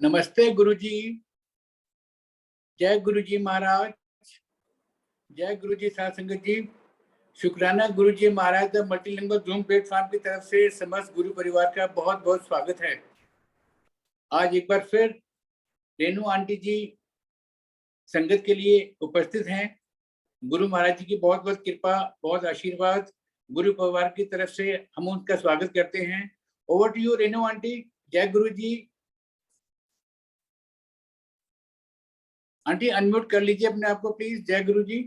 नमस्ते गुरुजी। जय गुरुजी महाराज। जय गुरुजी साध संगत जी। शुक्राना गुरुजी महाराज द मल्टीलिंगुअल जूम प्लेटफॉर्म की तरफ से समस्त गुरु परिवार का बहुत बहुत स्वागत है। आज एक बार फिर रेणु आंटी जी संगत के लिए उपस्थित हैं। गुरु महाराज जी की बहुत बहुत कृपा, बहुत आशीर्वाद गुरु परिवार की तरफ से हम उनका स्वागत करते हैं। Over to you Renu aunty. जय गुरु जी। आंटी अनम्यूट कर लीजिए अपने आप को प्लीज। जय गुरु जी।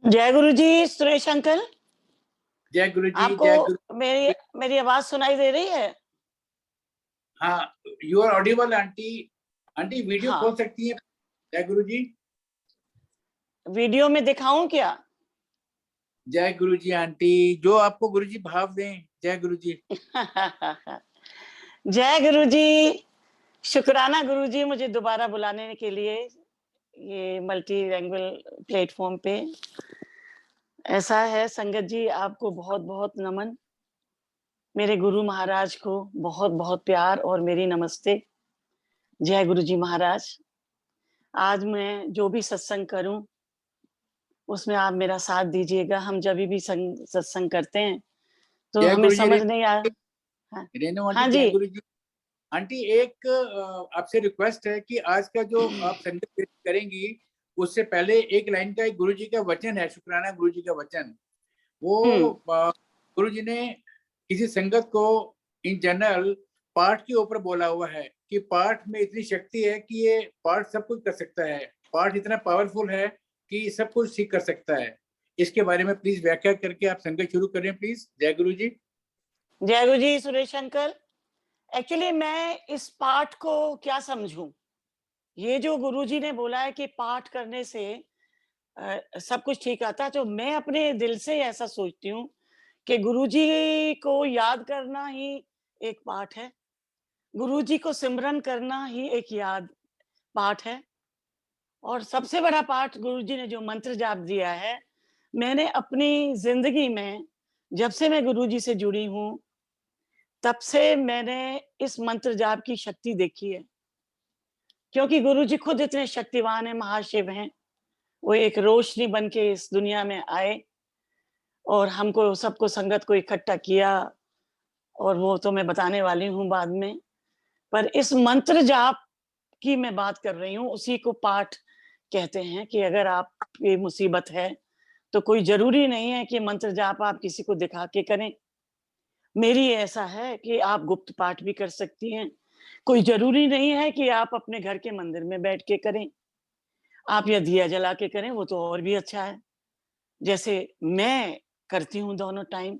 जय गुरु जी। सुरेश अंकल, जय गुरु जी। आपको जय गुरु। मेरी आवाज सुनाई दे रही है? हाँ, you are audible aunty. Aunty video खोल सकती है? जय गुरु जी। वीडियो में दिखाऊं क्या? जय गुरु जी आंटी, जो आपको गुरु जी भाव दें। जय गुरु जी। जय गुरु जी। शुक्राना गुरु जी मुझे दोबारा बुलाने के लिए ये मल्टी लैंग्वेज प्लेटफॉर्म पे। ऐसा है संगत जी, आपको बहुत बहुत नमन। मेरे गुरु महाराज को बहुत बहुत प्यार और मेरी नमस्ते। जय गुरु जी महाराज। आज मैं जो भी सत्संग करूं उसमें आप मेरा साथ दीजिएगा। हम जब भी सत्संग करते हैं तो हमें समझ नहीं आ। रेणु आंटी, हाँ जय जी। गुरु जी। आंटी एक आपसे रिक्वेस्ट है कि आज का जो आप संगत पेश करेंगी उससे पहले एक लाइन का एक गुरु जी का वचन है, शुक्राना गुरु जी का वचन। वो गुरु जी ने किसी संगत को इन जनरल पाठ के ऊपर बोला हुआ है कि पाठ में इतनी शक्ति है कि ये पाठ सब कुछ कर सकता है। पाठ इतना पावरफुल है कि सब कुछ सीख कर सकता है। इसके बारे में प्लीज व्याख्या करके आप संगत शुरू करें प्लीज। जय गुरु जी। जय गुरु जी सुरेश अंकल। एक्चुअली मैं इस पाठ को क्या समझूं, ये जो गुरुजी ने बोला है कि पाठ करने से सब कुछ ठीक आता है, तो मैं अपने दिल से ऐसा सोचती हूँ कि गुरुजी को याद करना ही एक पाठ है। गुरुजी को सिमरन करना ही एक याद पाठ है। और सबसे बड़ा पाठ गुरुजी ने जो मंत्र जाप दिया है, मैंने अपनी जिंदगी में जब से मैं गुरुजी से जुड़ी हूँ तब से मैंने इस मंत्र जाप की शक्ति देखी है। क्योंकि गुरुजी खुद इतने शक्तिवान है, महाशिव हैं। वो एक रोशनी बन के इस दुनिया में आए और हमको सबको संगत को इकट्ठा किया, और वो तो मैं बताने वाली हूँ बाद में। पर इस मंत्र जाप की मैं बात कर रही हूँ, उसी को पाठ कहते हैं कि अगर आप ये मुसीबत है तो कोई जरूरी नहीं है कि मंत्र जाप आप किसी को दिखा के करें। मेरी ऐसा है कि आप गुप्त पाठ भी कर सकती हैं। कोई जरूरी नहीं है कि आप अपने घर के मंदिर में बैठ के करें। आप या दिया जला के करें, वो तो और भी अच्छा है, जैसे मैं करती हूँ दोनों टाइम।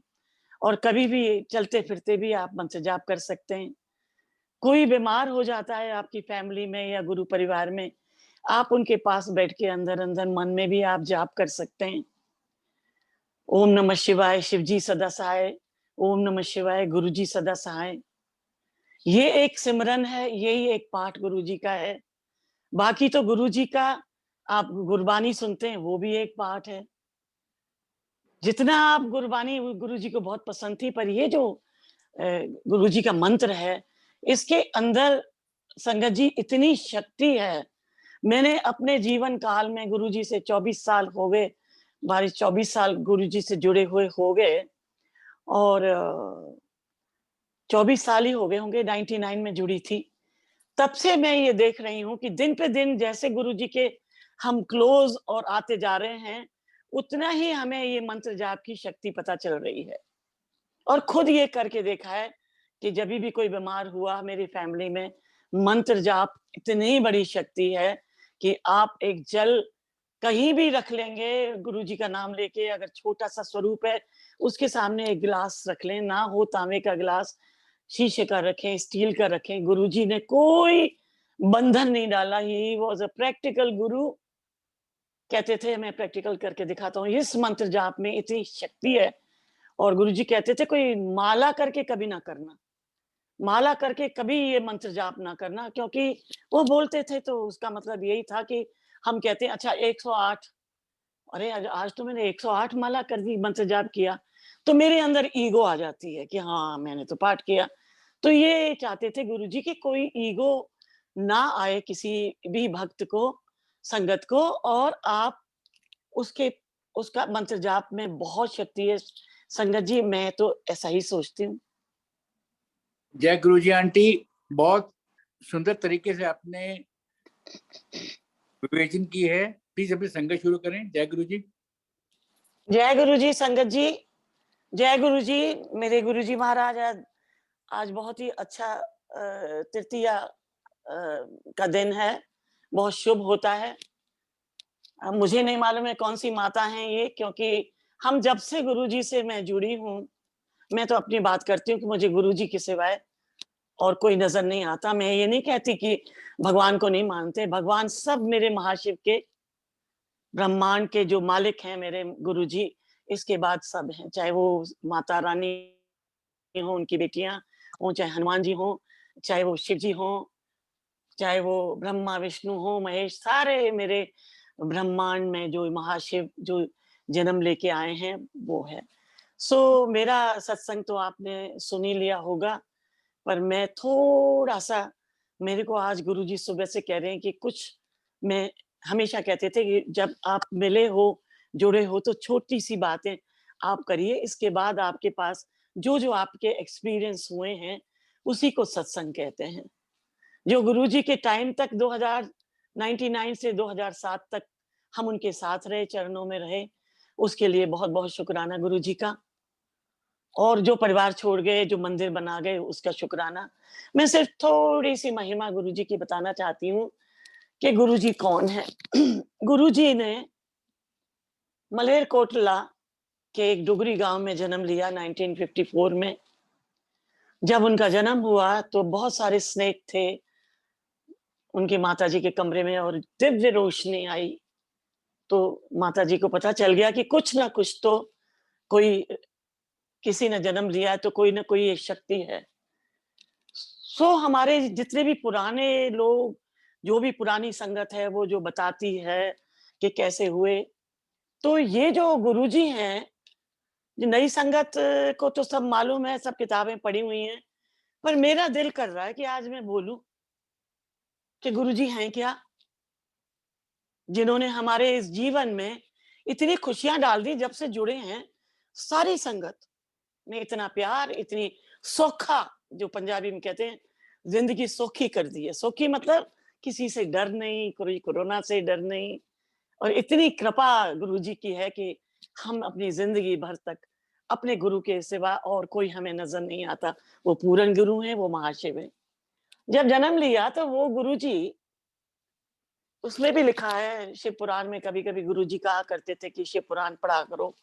और कभी भी चलते फिरते भी आप मंत्र जाप कर सकते हैं। कोई बीमार हो जाता है आपकी फैमिली में या गुरु परिवार में, आप उनके पास बैठ के अंदर अंदर मन में भी आप जाप कर सकते हैं। ओम नमः शिवाय, शिव जी सदा सहाय। ओम नमः शिवाय, गुरु जी सदा सहाय। ये एक सिमरन है, यही एक पाठ गुरु जी का है। बाकी तो गुरु जी का आप गुरबानी सुनते हैं, वो भी एक पाठ है। जितना आप गुरबानी गुरु जी को बहुत पसंद थी, पर ये जो गुरु जी का मंत्र है, इसके अंदर संगत जी इतनी शक्ति है। मैंने अपने जीवन काल में गुरु जी से 24 साल हो गए, 24 साल गुरु जी से जुड़े हुए हो गए, और 24 साल ही हो गए होंगे, 99 में जुड़ी थी। तब से मैं ये देख रही हूँ कि दिन पे दिन जैसे गुरु जी के हम क्लोज और आते जा रहे हैं, उतना ही हमें ये मंत्र जाप की शक्ति पता चल रही है। और खुद ये करके देखा है कि जब भी कोई बीमार हुआ मेरी फैमिली में, मंत्र जाप इतनी बड़ी शक्ति है कि आप एक जल कहीं भी रख लेंगे, गुरुजी का नाम लेके, अगर छोटा सा स्वरूप है उसके सामने एक गिलास रख लें, ना हो तांबे का गिलास, शीशे का रखें, स्टील का रखें, गुरुजी ने कोई बंधन नहीं डाला। ही वॉज अ प्रैक्टिकल गुरु। कहते थे मैं प्रैक्टिकल करके दिखाता हूँ। इस मंत्र जाप में इतनी शक्ति है। और गुरुजी कहते थे कोई माला करके कभी ना करना, माला करके कभी ये मंत्र जाप ना करना, क्योंकि वो बोलते थे तो उसका मतलब यही था कि हम कहते हैं अच्छा 108, अरे आज तो मैंने 108 माला कर दी, मंत्र जाप किया, तो मेरे अंदर ईगो आ जाती है कि हाँ मैंने तो पाठ किया। तो ये चाहते थे गुरुजी कि कोई ईगो ना आए किसी भी भक्त को, संगत को, और आप उसके उसका मंत्र जाप में बहुत शक्ति है। संगत जी, मैं तो ऐसा ही सोचती हूँ। जय गुरु जी आंटी, बहुत सुंदर तरीके से आपने विवेचन की है। प्लीज अपनी संगत शुरू करें। जय गुरु जी। जय गुरु जी, संगत जी। जय गुरु जी। मेरे गुरु जी महाराज, आज बहुत ही अच्छा तृतीया का दिन है, बहुत शुभ होता है। मुझे नहीं मालूम है कौन सी माता हैं ये, क्योंकि हम जब से गुरु जी से मैं जुड़ी हूँ, मैं तो अपनी बात करती हूँ कि मुझे गुरु जी के सिवाय और कोई नजर नहीं आता। मैं ये नहीं कहती कि भगवान को नहीं मानते, भगवान सब मेरे महाशिव के, ब्रह्मांड के जो मालिक हैं मेरे गुरु जी, इसके बाद सब हैं, चाहे वो माता रानी हो, उनकी बेटियां हो, चाहे हनुमान जी हो, चाहे वो शिव जी हो, चाहे वो ब्रह्मा विष्णु हो महेश, सारे मेरे ब्रह्मांड में जो महाशिव जो जन्म लेके आए हैं वो है। सो मेरा सत्संग तो आपने सुन ही लिया होगा, पर मैं थोड़ा सा, मेरे को आज गुरुजी सुबह से कह रहे हैं कि कुछ, मैं हमेशा कहते थे कि जब आप मिले हो, जुड़े हो, तो छोटी सी बातें आप करिए, इसके बाद आपके पास जो जो आपके एक्सपीरियंस हुए हैं उसी को सत्संग कहते हैं। जो गुरुजी के टाइम तक 2099 से 2007 तक हम उनके साथ रहे, चरणों में रहे, उसके लिए बहुत बहुत शुक्राना गुरुजी का। और जो परिवार छोड़ गए, जो मंदिर बना गए, उसका शुक्राना। मैं सिर्फ थोड़ी सी महिमा गुरुजी की बताना चाहती हूँ कि गुरुजी कौन है। गुरुजी ने मलेरकोटला के एक डुगरी गांव में जन्म लिया 1954 में। जब उनका जन्म हुआ तो बहुत सारे स्नेक थे उनके माताजी के कमरे में, और दिव्य रोशनी आई तो माताजी को पता चल गया कि कुछ ना कुछ तो, कोई, किसी ने जन्म लिया है तो कोई ना कोई एक शक्ति है। सो हमारे जितने भी पुराने लोग, जो भी पुरानी संगत है, वो जो बताती है कि कैसे हुए, तो ये जो गुरुजी हैं, जो नई संगत को तो सब मालूम है, सब किताबें पढ़ी हुई हैं, पर मेरा दिल कर रहा है कि आज मैं बोलूं कि गुरुजी हैं क्या, जिन्होंने हमारे इस जीवन में इतनी खुशियां डाल दी जब से जुड़े हैं। सारी संगत में इतना प्यार, इतनी सौखा, जो पंजाबी में कहते हैं, जिंदगी सौखी कर दी है। सौखी मतलब किसी से डर नहीं, कोई कोरोना से डर नहीं, और इतनी कृपा गुरुजी की है कि हम अपनी जिंदगी भर तक अपने गुरु के सिवा और कोई हमें नजर नहीं आता। वो पूर्ण गुरु हैं, वो महाशिव हैं। जब जन्म लिया तो वो गुरुजी, उसमें भी लिखा है शिव पुराण में, कभी कभी गुरुजी कहा करते थे कि शिव पुराण पढ़ा करो।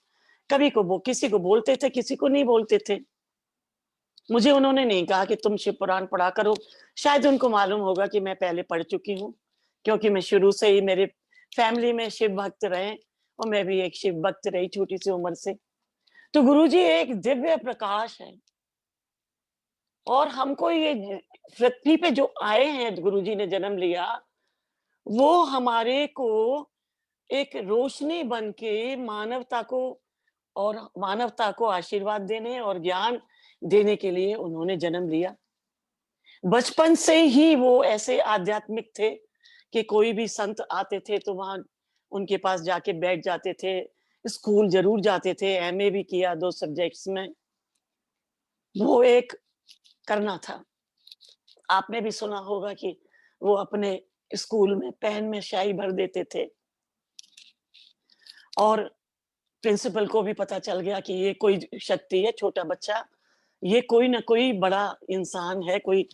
कभी को वो किसी को बोलते थे, किसी को नहीं बोलते थे। मुझे उन्होंने नहीं कहा कि तुम शिव पुराण पढ़ा करो। शायद उनको मालूम होगा कि मैं पहले पढ़ चुकी हूँ, क्योंकि मैं शुरू से ही, मेरे फैमिली में शिव भक्त रहे, और मैं भी एक शिव भक्त रही छोटी सी उम्र से। तो गुरुजी एक दिव्य प्रकाश है, और हमको ये पृथ्वी पे जो आए हैं, गुरुजी ने जन्म लिया, वो हमारे को एक रोशनी बन के मानवता को आशीर्वाद देने और ज्ञान देने के लिए उन्होंने जन्म लिया। बचपन से ही वो ऐसे आध्यात्मिक थे कि कोई भी संत आते थे तो वहां उनके पास जाके बैठ जाते थे। स्कूल जरूर जाते थे, एमए भी किया 2 सब्जेक्ट्स में। वो एक करना था। आपने भी सुना होगा कि वो अपने स्कूल में पेन में स्याही भर देते थे, और प्रिंसिपल को भी पता चल गया कि ये कोई शक्ति है, छोटा बच्चा, ये कोई ना कोई बड़ा इंसान है, कोई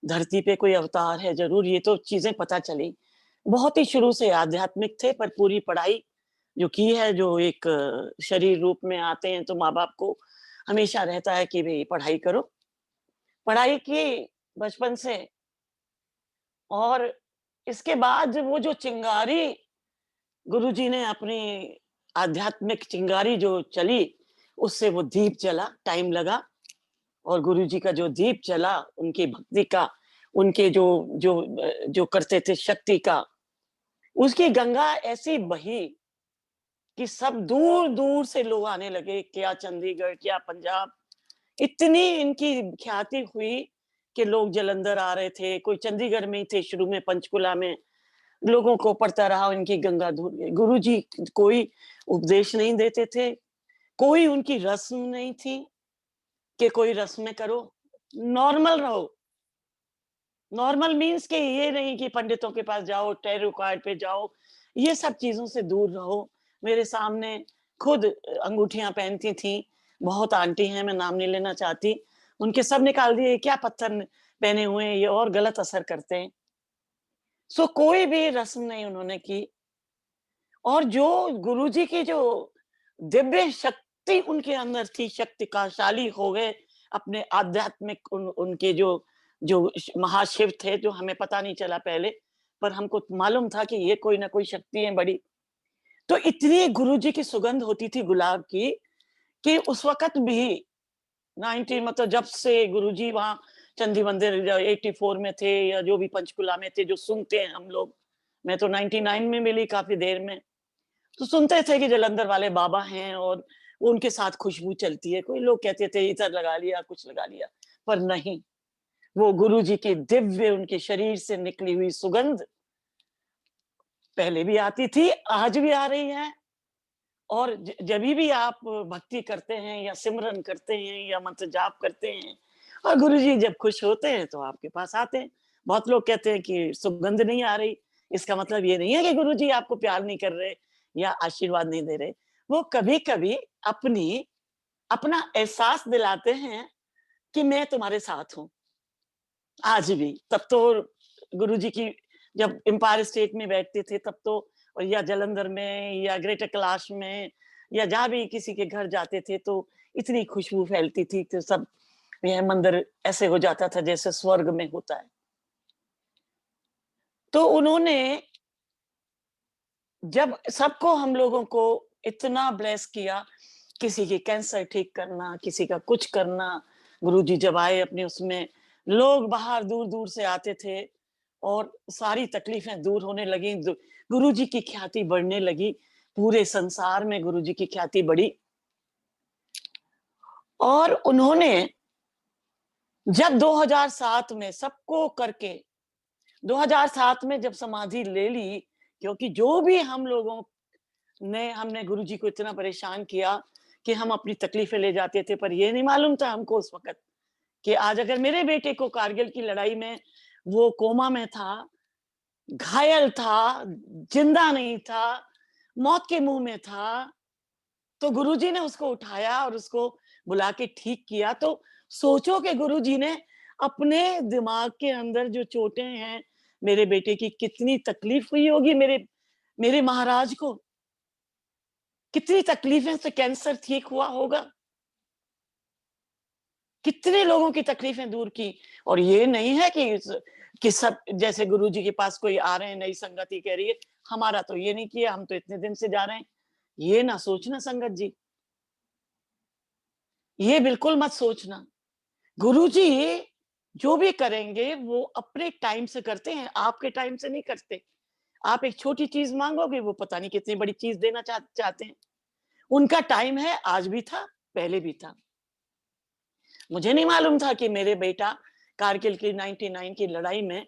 धरती पे कोई अवतार है जरूर। ये तो चीजें पता चली। बहुत ही शुरू से आध्यात्मिक थे, पर पूरी पढ़ाई जो की है, जो एक शरीर रूप में आते हैं तो माँ बाप को हमेशा रहता है कि भाई पढ़ाई करो। पढ़ाई की बचपन से, और इसके बाद वो जो चिंगारी गुरुजी ने अपनी आध्यात्मिक चिंगारी जो चली, उससे वो दीप जला, टाइम लगा, और गुरुजी का जो दीप जला, उनकी भक्ति का, उनके जो जो जो करते थे शक्ति का, उसकी गंगा ऐसी बही कि सब दूर दूर से लोग आने लगे। क्या चंडीगढ़, क्या पंजाब, इतनी इनकी ख्याति हुई कि लोग जालंधर आ रहे थे, कोई चंडीगढ़ में ही थे शुरू में, पंचकुला में, लोगों को पड़ता रहा उनकी गंगा धुल। गुरुजी कोई उपदेश नहीं देते थे, कोई उनकी रस्म नहीं थी कि कोई रस्में करो, नॉर्मल रहो। नॉर्मल मीन्स कि ये नहीं कि पंडितों के पास जाओ, टैरो कार्ड पे जाओ, ये सब चीज़ों से दूर रहो। मेरे सामने खुद अंगूठियाँ पहनती थीं, बहुत आंटी हैं, मैं नाम नहीं लेना चाहती, उनके सब निकाल दिए, क्या पत्थर पहने हुए हैं, ये और गलत असर करते हैं। सो कोई भी रस्म नहीं उन्होंने की। और जो गुरुजी की जो दिव्य शक्ति उनके अंदर थी, शक्तिशाली हो गए अपने आध्यात्मिक उनके जो जो महाशिव थे, जो हमें पता नहीं चला पहले, पर हमको मालूम था कि ये कोई ना कोई शक्ति है बड़ी। तो इतनी गुरुजी की सुगंध होती थी गुलाब की कि उस वक़्त भी 90 मतलब जब से गुरुजी वहाँ चंदी मंदिर 84 में थे या जो भी पंचकुला में थे, जो सुनते हैं हम लोग। मैं तो 99 में मिली काफ़ी देर में। तो सुनते थे कि जालंधर वाले बाबा हैं और उनके साथ खुशबू चलती है। कोई लोग कहते थे इधर लगा लिया, कुछ लगा लिया, पर नहीं, वो गुरुजी की दिव्य उनके शरीर से निकली हुई सुगंध पहले भी आती थी, आज भी आ रही है। और जभी भी आप भक्ति करते हैं या सिमरन करते हैं या मंत्र जाप करते हैं और गुरुजी जब खुश होते हैं तो आपके पास आते हैं। बहुत लोग कहते हैं कि सुगंध नहीं आ रही, इसका मतलब ये नहीं है कि गुरुजी आपको प्यार नहीं कर रहे या आशीर्वाद नहीं दे रहे। वो कभी-कभी अपनी अपना एहसास दिलाते हैं कि मैं तुम्हारे साथ हूँ, आज भी। तब तो गुरुजी की जब एम्पायर स्टेट में बैठते थे तब तो, और या जालंधर में या ग्रेटर कैलाश में या जहाँ भी किसी के घर जाते थे तो इतनी खुशबू फैलती थी कि सब, यह मंदिर ऐसे हो जाता था जैसे स्वर्ग में होता है। तो उन्होंने जब सबको हम लोगों को इतना ब्लेस किया, किसी की कैंसर ठीक करना, किसी का कुछ करना, गुरुजी जब आए अपने उसमें, लोग बाहर दूर-दूर से आते थे और सारी तकलीफें दूर होने लगी। गुरुजी की ख्याति बढ़ने लगी, पूरे संसार में गुरुजी की ख्याति बढ़ी। और उन्होंने जब 2007 में सबको करके 2007 में जब समाधि ले ली, क्योंकि जो भी हम लोगों ने हमने गुरुजी को इतना परेशान किया कि हम अपनी तकलीफें ले जाते थे, पर ये नहीं मालूम था हमको उस वक़्त कि आज अगर मेरे बेटे को कारगिल की लड़ाई में वो कोमा में था, घायल था, जिंदा नहीं था, मौत के मुँह में था, तो गुरुजी ने उसको उठाया और उसको बुला के ठीक किया। तो सोचो कि गुरुजी ने अपने दिमाग के अंदर जो चोटें हैं, मेरे बेटे की कितनी तकलीफ हुई होगी, मेरे मेरे महाराज को, कितनी तकलीफें से कैंसर ठीक हुआ होगा, कितने लोगों की तकलीफें दूर की। और ये नहीं है कि सब जैसे गुरुजी के पास कोई आ रहे हैं, नई संगति कह रही है, हमारा तो ये नहीं किया, हम तो इतने दिन से जा रहे हैं। ये ना सोचना संगत जी, ये बिल्कुल मत सोचना। गुरुजी जो भी करेंगे वो अपने टाइम से करते हैं, आपके टाइम से नहीं करते। आप एक छोटी चीज़ माँगोगे, वो पता नहीं कितनी बड़ी चीज़ देना चाहते हैं। उनका टाइम है, आज भी था, पहले भी था। मुझे नहीं मालूम था कि मेरे बेटा कारगिल की 99 की लड़ाई में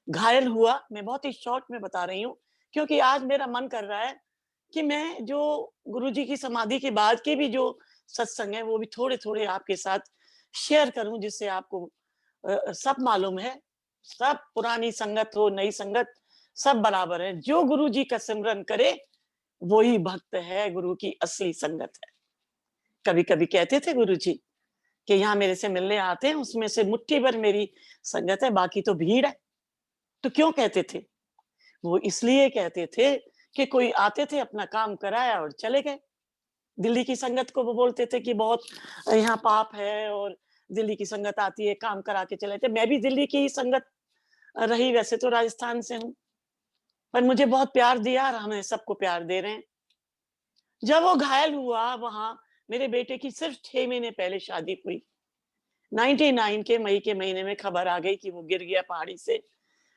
घायल हुआ। मैं बहुत ही शॉर्ट में बता रही हूँ, क्योंकि आज मेरा मन कर रहा है कि मैं जो गुरुजी की समाधि के बाद के भी जो सत्संग है, वो भी थोड़े-थोड़े आपके साथ शेयर करूँ, जिससे आपको सब मालूम है। सब पुरानी संगत हो, नई संगत, सब बराबर है। जो गुरुजी का सिमरन करे, वो ही भक्त है, गुरु की असली संगत है। कभी-कभी कहते थे गुरुजी कि यहाँ मेरे से मिलने आते हैं, उसमें से मुट्ठी भर मेरी संगत है, बाकी तो भीड़ है। तो क्यों कहते थे? वो इसलिए कहते थे कि कोई आते थे, अपना काम कराया और चले गए। दिल्ली की संगत को वो बोलते थे कि बहुत यहाँ पाप है और दिल्ली की संगत आती है, काम करा के चले जाते। मैं भी दिल्ली की ही संगत रही, वैसे तो राजस्थान से हूँ, पर मुझे बहुत प्यार दिया और हमें सबको प्यार दे रहे हैं। जब वो घायल हुआ वहाँ, मेरे बेटे की सिर्फ 6 महीने पहले शादी हुई। 99 के मई के महीने में खबर आ गई कि वो गिर गया पहाड़ी से,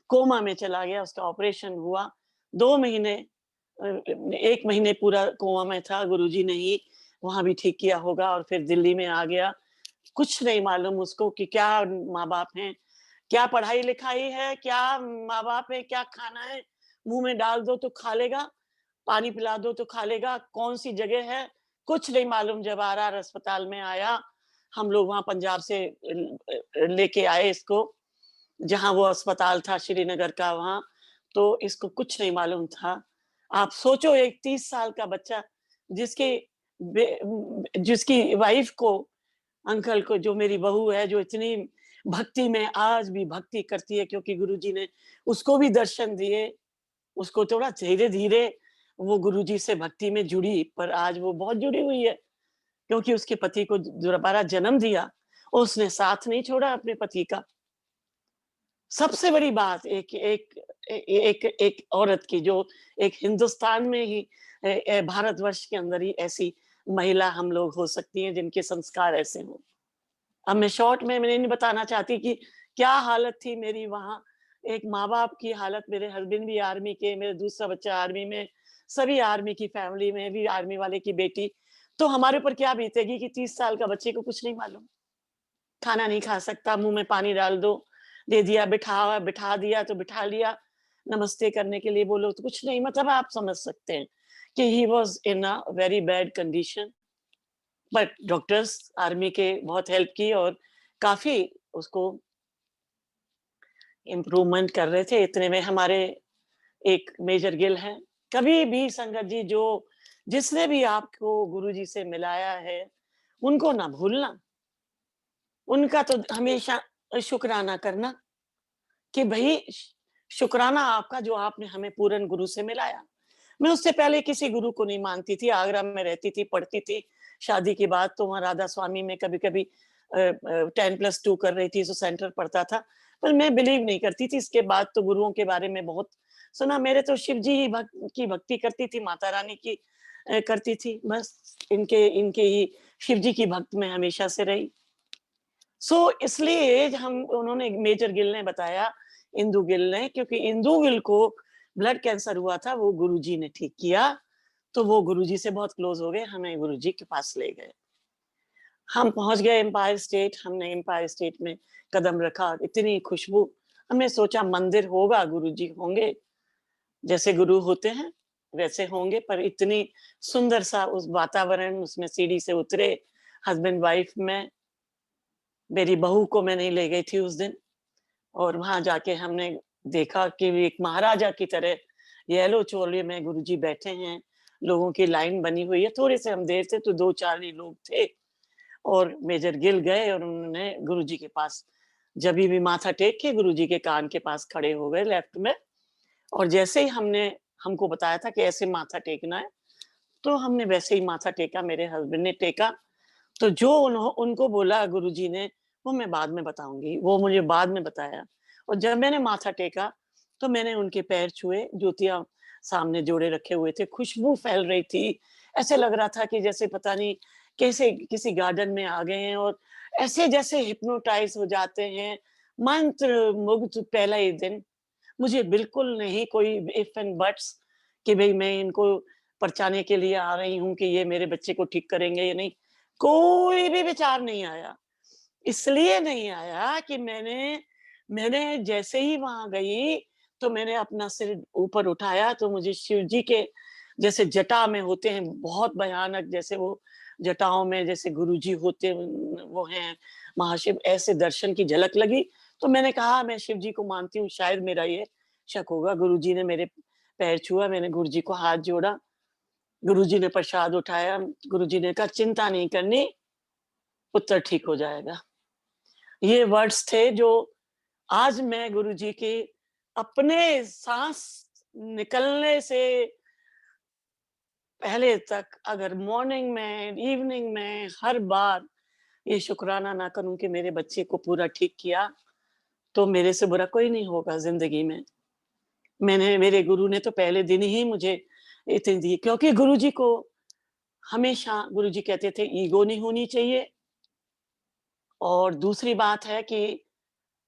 कोमा में चला गया, उसका ऑपरेशन हुआ। 2 महीने 1 महीने पूरा कोमा में था, गुरुजी ने ही वहाँ भी ठीक किया होगा और फिर दिल्ली में आ गया। कुछ नहीं मालूम उसको कि क्या माँ-बाप हैं, क्या पढ़ाई लिखाई है, क्या माँ बाप है, क्या खाना है, मुंह में डाल दो तो खा लेगा, पानी पिला दो तो खा लेगा, कौन सी जगह है कुछ नहीं मालूम। जब आरआर अस्पताल में आया, हम लोग वहां पंजाब से लेके आए इसको, जहां वो अस्पताल था श्रीनगर का वहां, तो इसको कुछ नहीं मालूम था। आप सोचो एक 30 साल का बच्चा जिसके जिसकी वाइफ को, अंकल को, जो मेरी बहू है, जो इतनी भक्ति में आज भी भक्ति करती है क्योंकि गुरुजी ने उसको भी दर्शन दिए। उसको थोड़ा धीरे-धीरे वो गुरुजी से भक्ति में जुड़ी, पर आज वो बहुत जुड़ी हुई है क्योंकि उसके पति को दोबारा जन्म दिया। उसने साथ नहीं छोड़ा अपने पति का। सबसे बड़ी बात एक एक एक एक औरत की, जो एक हिंदुस्तान में ही भारतवर्ष के अंदर ही ऐसी महिला हम लोग हो सकती हैं जिनके संस्कार ऐसे हों। अब मैं शॉर्ट में मैं नहीं बताना चाहती कि क्या हालत थी मेरी वहाँ। एक माँ-बाप की हालत, मेरे हस्बैंड भी आर्मी के, मेरा दूसरा बच्चा आर्मी में, सभी आर्मी की फैमिली में भी आर्मी वाले की बेटी। तो हमारे ऊपर क्या बीतेगी कि 30 साल का बच्चे को कुछ नहीं मालूम। खाना नहीं खा सकता, मुँह में पानी डाल दो, दे दिया, बिठा दिया तो बिठा लिया, नमस्ते करने के लिए बोलो तो कुछ नहीं। मतलब आप समझ सकते हैं कि he was in a very bad condition. But doctors army के बहुत हेल्प की और काफ़ी उसको इम्प्रूवमेंट कर रहे थे। इतने में हमारे एक मेजर गिल हैं। कभी भी संगत जी, जो जिसने भी आपको गुरुजी से मिलाया है, उनको ना भूलना। उनका तो हमेशा शुक्राना करना कि भई शुक्राना आपका जो आपने हमें पूरन गुरु से मिलाया। मैं उससे पहले किसी गुरु को नहीं मानती थी, आगरा में रहती थी, पढ़ती थी। शादी के बाद तो वहाँ राधा स्वामी में कभी-कभी 10+2 कर रही थी, तो सेंटर पढ़ता था। पर मैं बिलीव नहीं करती थी। इसके बाद तो गुरुओं के बारे में बहुत सुना। मेरे तो शिव जी ही की भक्ति करती थी, माता रानी की करती थी। बस इनके इनके ही शिव जी की भक्त मैं हमेशा से रही। सो इसलिए हम उन्होंने मेजर गिल ने बताया, इंदु गिल ने, क्योंकि इंदु गिल को ब्लड कैंसर हुआ था, वो गुरुजी ने ठीक किया। तो वो गुरुजी से बहुत क्लोज हो गए, हमें गुरुजी के पास ले गए। हम पहुंच गए एम्पायर स्टेट। हमने एम्पायर स्टेट में कदम रखा, इतनी खुशबू। हमने सोचा मंदिर होगा, गुरुजी होंगे, जैसे गुरु होते हैं वैसे होंगे, पर इतनी सुंदर सा उस वातावरण, उसमें सीढ़ी से उतरे, हस्बैंड वाइफ में। मेरी बहू को मैं नहीं ले गई थी उस दिन, और वहां जाके हमने देखा कि एक महाराजा की तरह येलो चोले में गुरुजी बैठे हैं, लोगों की लाइन बनी हुई है। थोड़े से हम देर थे तो 2-4 ही लोग थे, और मेजर गिल गए और उन्होंने गुरुजी के पास जभी भी माथा टेक के गुरुजी के कान के पास खड़े हो गए लेफ्ट में। और जैसे ही हमने हमको बताया था कि ऐसे माथा टेकना है, तो हमने वैसे ही माथा टेका, मेरे हस्बैंड ने टेका। तो जो उनको बोला गुरुजी ने, वो मैं बाद में बताऊँगी, वो मुझे बाद में बताया। और जब मैंने माथा टेका, तो मैंने उनके पैर छुए, जूतियाँ सामने जोड़े रखे हुए थे, खुशबू फैल रही थी। ऐसे लग रहा था कि जैसे पता नहीं कैसे किसी गार्डन में आ गए हैं, और ऐसे जैसे हिप्नोटाइज़ हो जाते हैं, मंत्रमुग्ध पहला ही दिन। मुझे बिल्कुल नहीं कोई इफ एंड बट्स कि भई मैं इनको परचाने के लिए आ रही हूँ कि ये मेरे बच्चे को ठीक करेंगे या नहीं। कोई भी विचार नहीं आया। इसलिए नहीं आया कि मैंने मैंने जैसे ही वहाँ गई, तो मैंने अपना सिर ऊपर उठाया तो मुझे शिव जी के जैसे जटा में होते हैं, बहुत भयानक, जैसे वो जटाओं में जैसे गुरुजी होते वो हैं, महाशिव, ऐसे दर्शन की झलक लगी। तो मैंने कहा मैं शिव जी को मानती हूँ, शायद मेरा ये शक होगा। गुरुजी ने मेरे पैर छुआ, मैंने गुरुजी को हाथ जोड़ा, गुरुजी ने प्रसाद उठाया, गुरुजी ने कहा चिंता नहीं करनी, पुत्र ठीक हो जाएगा। ये वर्ड्स थे जो आज मैं गुरुजी के अपने साँस निकलने से पहले तक, अगर मॉर्निंग में, इवनिंग में, हर बार ये शुक्राना ना करूँ कि मेरे बच्चे को पूरा ठीक किया, तो मेरे से बुरा कोई नहीं होगा ज़िंदगी में। मेरे गुरु ने तो पहले दिन ही मुझे इतनी दी, क्योंकि गुरुजी को हमेशा गुरुजी कहते थे ईगो नहीं होनी चाहिए, और दूसरी बात है कि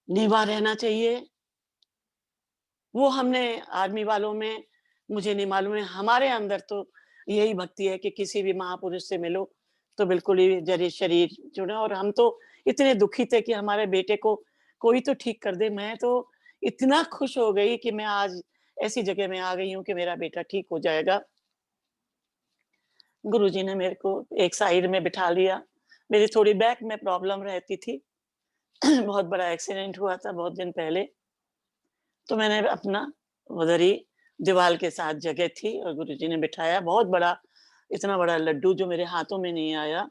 नीवा रहना चाहिए। वो हमने आर्मी वालों में, मुझे नहीं मालूम है, हमारे अंदर तो यही भक्ति है कि किसी भी महापुरुष से मिलो तो बिल्कुल ही जरे शरीर जुड़ा। और हम तो इतने दुखी थे कि हमारे बेटे को कोई तो ठीक कर दे। मैं तो इतना खुश हो गई कि मैं आज ऐसी जगह में आ गई हूँ कि मेरा बेटा ठीक हो जाएगा। गुरुजी ने मेरे को एक साइड में बिठा लिया। मेरी थोड़ी बैक में प्रॉब्लम रहती थी। बहुत बड़ा एक्सीडेंट हुआ था बहुत दिन पहले। तो मैंने अपना उधर ही दीवार के साथ जगह थी और गुरुजी ने बिठाया। बहुत बड़ा, इतना बड़ा लड्डू जो मेरे हाथों में नहीं आया,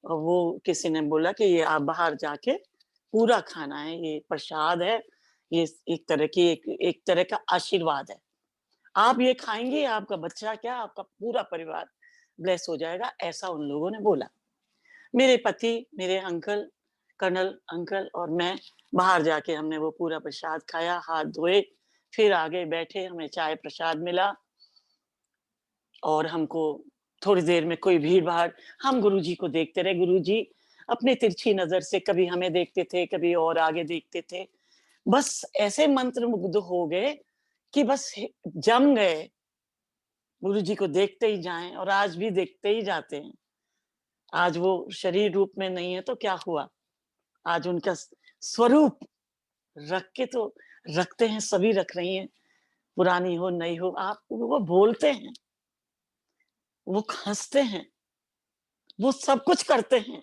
और वो किसी ने बोला कि ये आप बाहर जाके पूरा खाना है, ये प्रसाद है, ये एक तरह का आशीर्वाद है। आप ये खाएँगे, आपका बच्चा क्या, आपका पूरा परिवार ब्लेस हो जाएगा, ऐसा उन लोगों ने बोला। मेरे पति, मेरे अंकल, कर्नल अंकल और मैं बाहर जाके हमने वो पूरा प्रसाद खाया, हाथ धोए, फिर आगे बैठे, हमें चाय प्रसाद मिला और हमको थोड़ी देर में कोई भीड़-भाड़, हम गुरुजी को देखते रहे। गुरुजी अपनी तिरछी नज़र से कभी हमें देखते थे, कभी और आगे देखते थे। बस ऐसे मंत्रमुग्ध हो गए कि बस जम गए। गुरुजी को देखते ही जाएँ और आज भी देखते ही जाते हैं। आज वो शरीर रूप में नहीं है तो क्या हुआ? आज उनका स्वरूप रख के तो रखते हैं, सभी रख रही हैं, पुरानी हो, नई हो, आप वो बोलते हैं, वो हँसते हैं, वो सब कुछ करते हैं।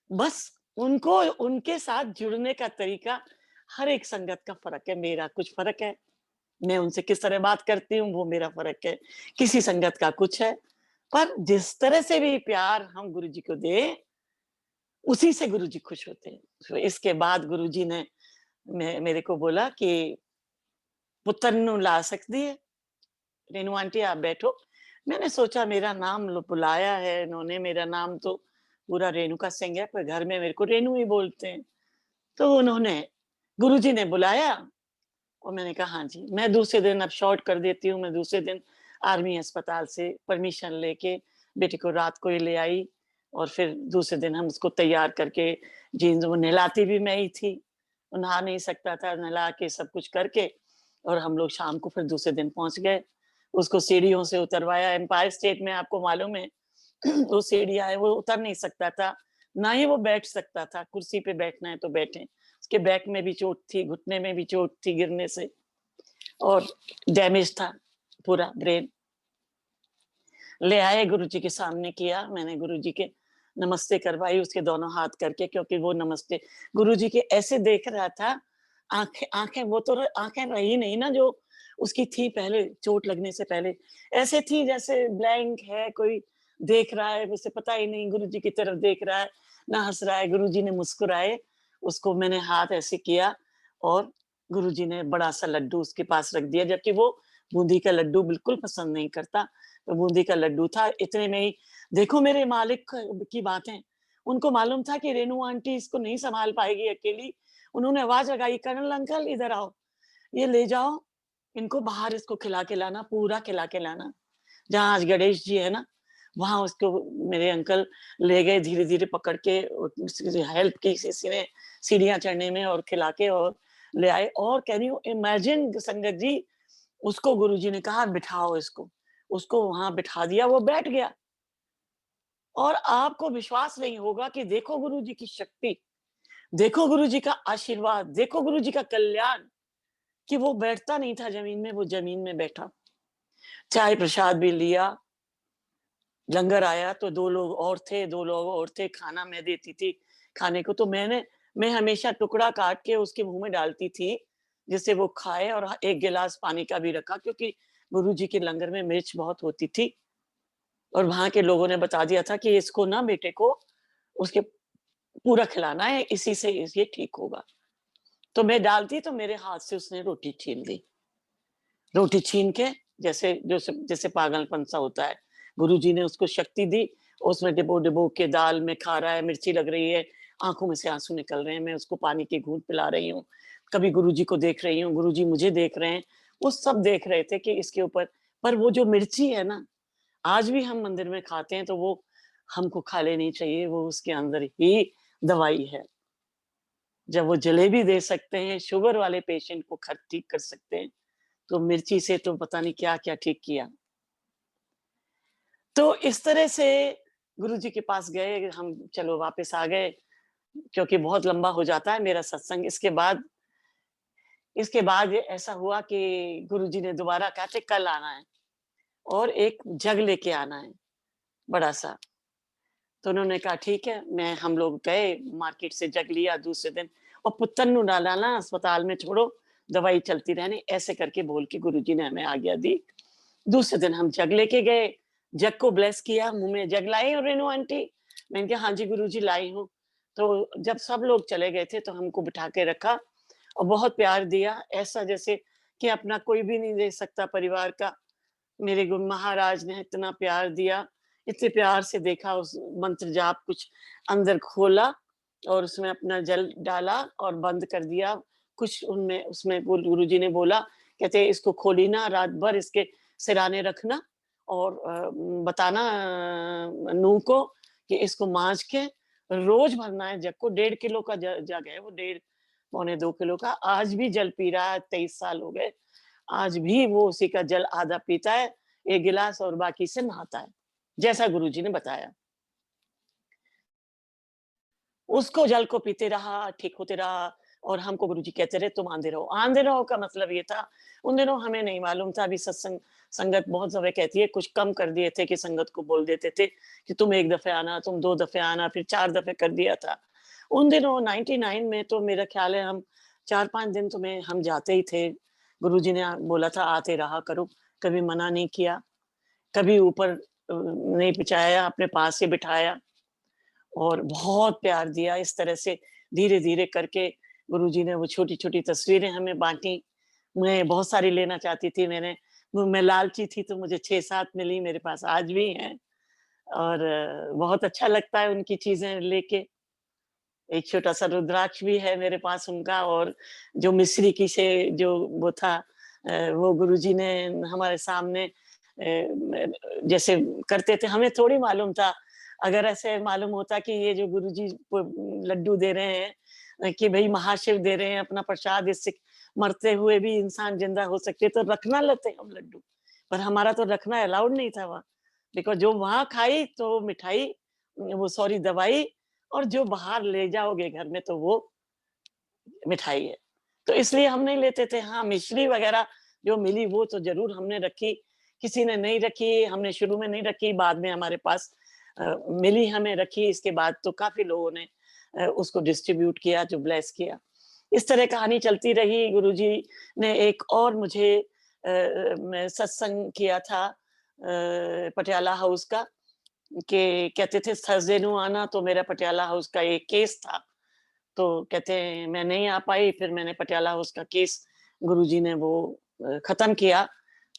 बस उनको उनके साथ जुड़ने का तरीका हर एक संगत का फ़र्क है, मेरा कुछ फ़र्क है, मैं उनसे किस तरह बात करती हूँ, वो मेरा फ़र्क है, किसी संगत का कुछ है। पर जिस तरह से भी प्यार हम गुरुजी को दें, उसी से गुरुजी खुश होते हैं। तो इसके बाद गुरुजी ने मेरे को बोला कि पुत्र नु ला सकती है, रेणु आंटी आप बैठो। मैंने सोचा मेरा नाम बुलाया है इन्होंने, मेरा नाम तो पूरा रेणुका सिंह है, पर घर में मेरे को रेणु ही बोलते हैं। तो उन्होंने, गुरुजी ने बुलाया और मैंने कहा हाँ जी। मैं दूसरे दिन, अब शॉर्ट कर देती हूँ, मैं दूसरे दिन आर्मी अस्पताल से परमिशन लेके बेटे को रात को ही ले आई और फिर दूसरे दिन हम उसको तैयार करके, जीन्स, वो नहलाती भी मैं ही थी, वो नहा नहीं सकता था, नहला के सब कुछ करके और हम लोग शाम को फिर दूसरे दिन पहुंच गए। उसको सीढ़ियों से उतरवाया। एम्पायर स्टेट में आपको मालूम है वो सीढ़ियां है, वो उतर नहीं सकता था, ना ही वो बैठ सकता था। कुर्सी पे बैठना है तो बैठे। उसके बैक में भी चोट थी, घुटने में भी चोट थी गिरने से, और डैमेज था पूरा ब्रेन। ले आए, गुरुजी के सामने किया, मैंने गुरुजी के नमस्ते करवाई उसके दोनों हाथ करके, क्योंकि वो नमस्ते गुरुजी के ऐसे देख रहा था, आंखें आंखें वो तो आंखें रही नहीं ना जो उसकी थी पहले चोट लगने से पहले, ऐसे थी जैसे ब्लैंक है, कोई देख रहा है, उसे पता ही नहीं गुरुजी की तरफ देख रहा है, ना हंस रहा है। गुरुजी ने मुस्कुराए, उसको मैंने हाथ ऐसे किया और गुरुजी ने बड़ा सा लड्डू उसके पास रख दिया, जबकि वो बूंदी का लड्डू बिल्कुल पसंद नहीं करता। तो बूंदी का लड्डू था। इतने में ही देखो मेरे मालिक की बातें, उनको मालूम था कि रेणु आंटी इसको नहीं संभाल पाएगी अकेली। उन्होंने आवाज लगाई, कर्नल अंकल इधर आओ, ये ले जाओ, इनको बाहर इसको खिला के लाना, पूरा खिला के लाना। जहाँ आज गणेश जी है ना, वहां उसको मेरे अंकल ले गए, धीरे धीरे पकड़ के हेल्प की किसी ने सीढ़ियां चढ़ने में और खिला के और ले आए। और कह रही हूँ, इमेजिन संगत जी, उसको गुरुजी ने कहा बिठाओ इसको, उसको वहां बिठा दिया, वो बैठ गया। और आपको विश्वास नहीं होगा कि देखो गुरुजी की शक्ति, देखो गुरुजी का आशीर्वाद, देखो गुरुजी का कल्याण, कि वो बैठता नहीं था जमीन में, वो जमीन में बैठा। चाय प्रसाद भी लिया, लंगर आया तो 2 लोग और थे, 2 लोग और थे, खाना मैं देती थी खाने को। तो मैं हमेशा टुकड़ा काट के उसके मुँह में डालती थी, जिससे वो खाए, और 1 गिलास पानी का भी रखा, क्योंकि गुरुजी के लंगर में मिर्च बहुत होती थी। और वहाँ के लोगों ने बता दिया था कि इसको ना बेटे को उसके पूरा खिलाना है, इसी से ये ठीक होगा। तो मैं डालती तो मेरे हाथ से उसने रोटी छीन ली। रोटी छीन के जैसे पागलपन सा होता है। गुरुजी ने उसको शक्ति दी, उसमें डिबो-डिबो के दाल में खा रहा है, मिर्ची लग रही है, आँखों में से आँसू निकल रहे हैं, मैं उसको पानी की घूँट पिला रही हूँ। कभी गुरुजी को देख रही हूँ, गुरुजी मुझे देख रहे हैं। वो सब देख रहे थे कि इसके ऊपर, पर वो जो मिर्ची है ना, आज भी हम मंदिर में खाते हैं तो वो हमको खा लेनी चाहिए, वो उसके अंदर ही दवाई है। जब वो जलेबी दे सकते हैं, शुगर वाले पेशेंट को ठीक कर सकते हैं, तो मिर्ची से तो पता नहीं क्या-क्या ठीक किया। तो इस तरह से गुरुजी के पास गए हम, चलो वापस आ गए। क्योंकि बहुत लंबा हो जाता है मेरा सत्संग। इसके बाद ऐसा हुआ कि गुरुजी ने दोबारा कहा कि कल आना है और एक जग लेके आना है, बड़ा-सा। तो उन्होंने कहा ठीक है, हम लोग गए मार्केट से जग लिया दूसरे दिन, और पुत्तन नु डाला ना अस्पताल में छोड़ो, दवाई चलती रहनी, ऐसे करके बोल के गुरुजी ने हमें आज्ञा दी। दूसरे दिन हम जग लेके गए, जग को ब्लेस किया, मुँह में जग लाई हो रेणु आंटी? मैंने कहा हाँ जी गुरुजी लाई हूँ। तो जब सब लोग चले गए थे तो हमको बिठा के रखा और बहुत प्यार दिया, ऐसा जैसे कि अपना कोई भी नहीं दे सकता परिवार का। मेरे गुरु महाराज ने इतना प्यार दिया, इतने प्यार से देखा, उस मंत्र जाप कुछ अंदर खोला और उसमें अपना जल डाला और बंद कर दिया। कुछ उनमें उसमें गुरुजी ने बोला, कहते इसको खोली ना, रात भर इसके सिराने रखना और बताना नूह को कि इसको माँज के रोज भरना है जग को। 1.5 किलो का जग है वो, 1.5 पौने 2 किलो का। आज भी जल पी रहा है, 23 साल हो गए। आज भी वो उसी का जल आधा पीता है, 1 गिलास, और बाकी से नहाता है, जैसा गुरुजी ने बताया। उसको जल को पीते रहा, ठीक होते रहा, और हमको गुरुजी कहते रहे तुम आंधे रहो। आंधे रहो का मतलब ये था, उन दिनों हमें नहीं मालूम था, अभी संगत बहुत समय कहती है, कुछ कम कर दिए थे कि संगत को बोल देते थे कि तुम 1 दफ़े आना, तुम 2 दफ़े आना, फिर 4 दफ़े कर दिया था। उन दिनों 99 में तो मेरा ख़्याल है हम 4-5 दिन तो हम जाते ही थे। गुरुजी ने बोला था आते रहा करो, कभी मना नहीं किया, कभी ऊपर नहीं पहुँचाया, अपने पास ही बिठाया और बहुत प्यार दिया। इस तरह से धीरे-धीरे करके गुरुजी ने वो छोटी-छोटी तस्वीरें हमें बाँटी। मैं बहुत सारी लेना चाहती थी, मैं लालची थी तो मुझे 6-7 मिली, मेरे पास आज भी हैं, और बहुत अच्छा लगता है उनकी चीज़ें लेके। एक छोटा-सा रुद्राक्ष भी है मेरे पास उनका, और जो मिस्री की से जो वो था, वो गुरुजी ने हमारे सामने जैसे करते थे, हमें थोड़ी मालूम था। अगर ऐसे मालूम होता कि ये जो गुरुजी लड्डू दे रहे हैं, कि भई महाशिव दे रहे हैं अपना प्रसाद, इससे मरते हुए भी इंसान जिंदा हो सकते, तो रखना लेते हम लड्डू। पर हमारा तो रखना अलाउड नहीं था वहाँ, बिकॉज़ जो वहाँ खाई तो मिठाई, वो सॉरी दवाई, और जो बाहर ले जाओगे घर में तो वो मिठाई है। तो इसलिए हम नहीं लेते थे। हाँ, मिश्री वग़ैरह जो मिली वो तो ज़रूर हमने रखी, किसी ने नहीं रखी, हमने शुरू में नहीं रखी, बाद में हमारे पास मिली, हमें रखी, इसके बाद तो काफ़ी लोगों ने उसको डिस्ट्रीब्यूट किया, जो ब्लेस किया। इस तरह कहानी चलती रही। गुरुजी ने एक और मुझे मैं सत्संग किया था पटियाला हाउस का, कि कहते थे थर्सडे को आना, तो मेरा पटियाला हाउस का एक केस था। तो कहते हैं मैं नहीं आ पाई, फिर मैंने पटियाला हाउस का केस गुरुजी ने वो खत्म किया।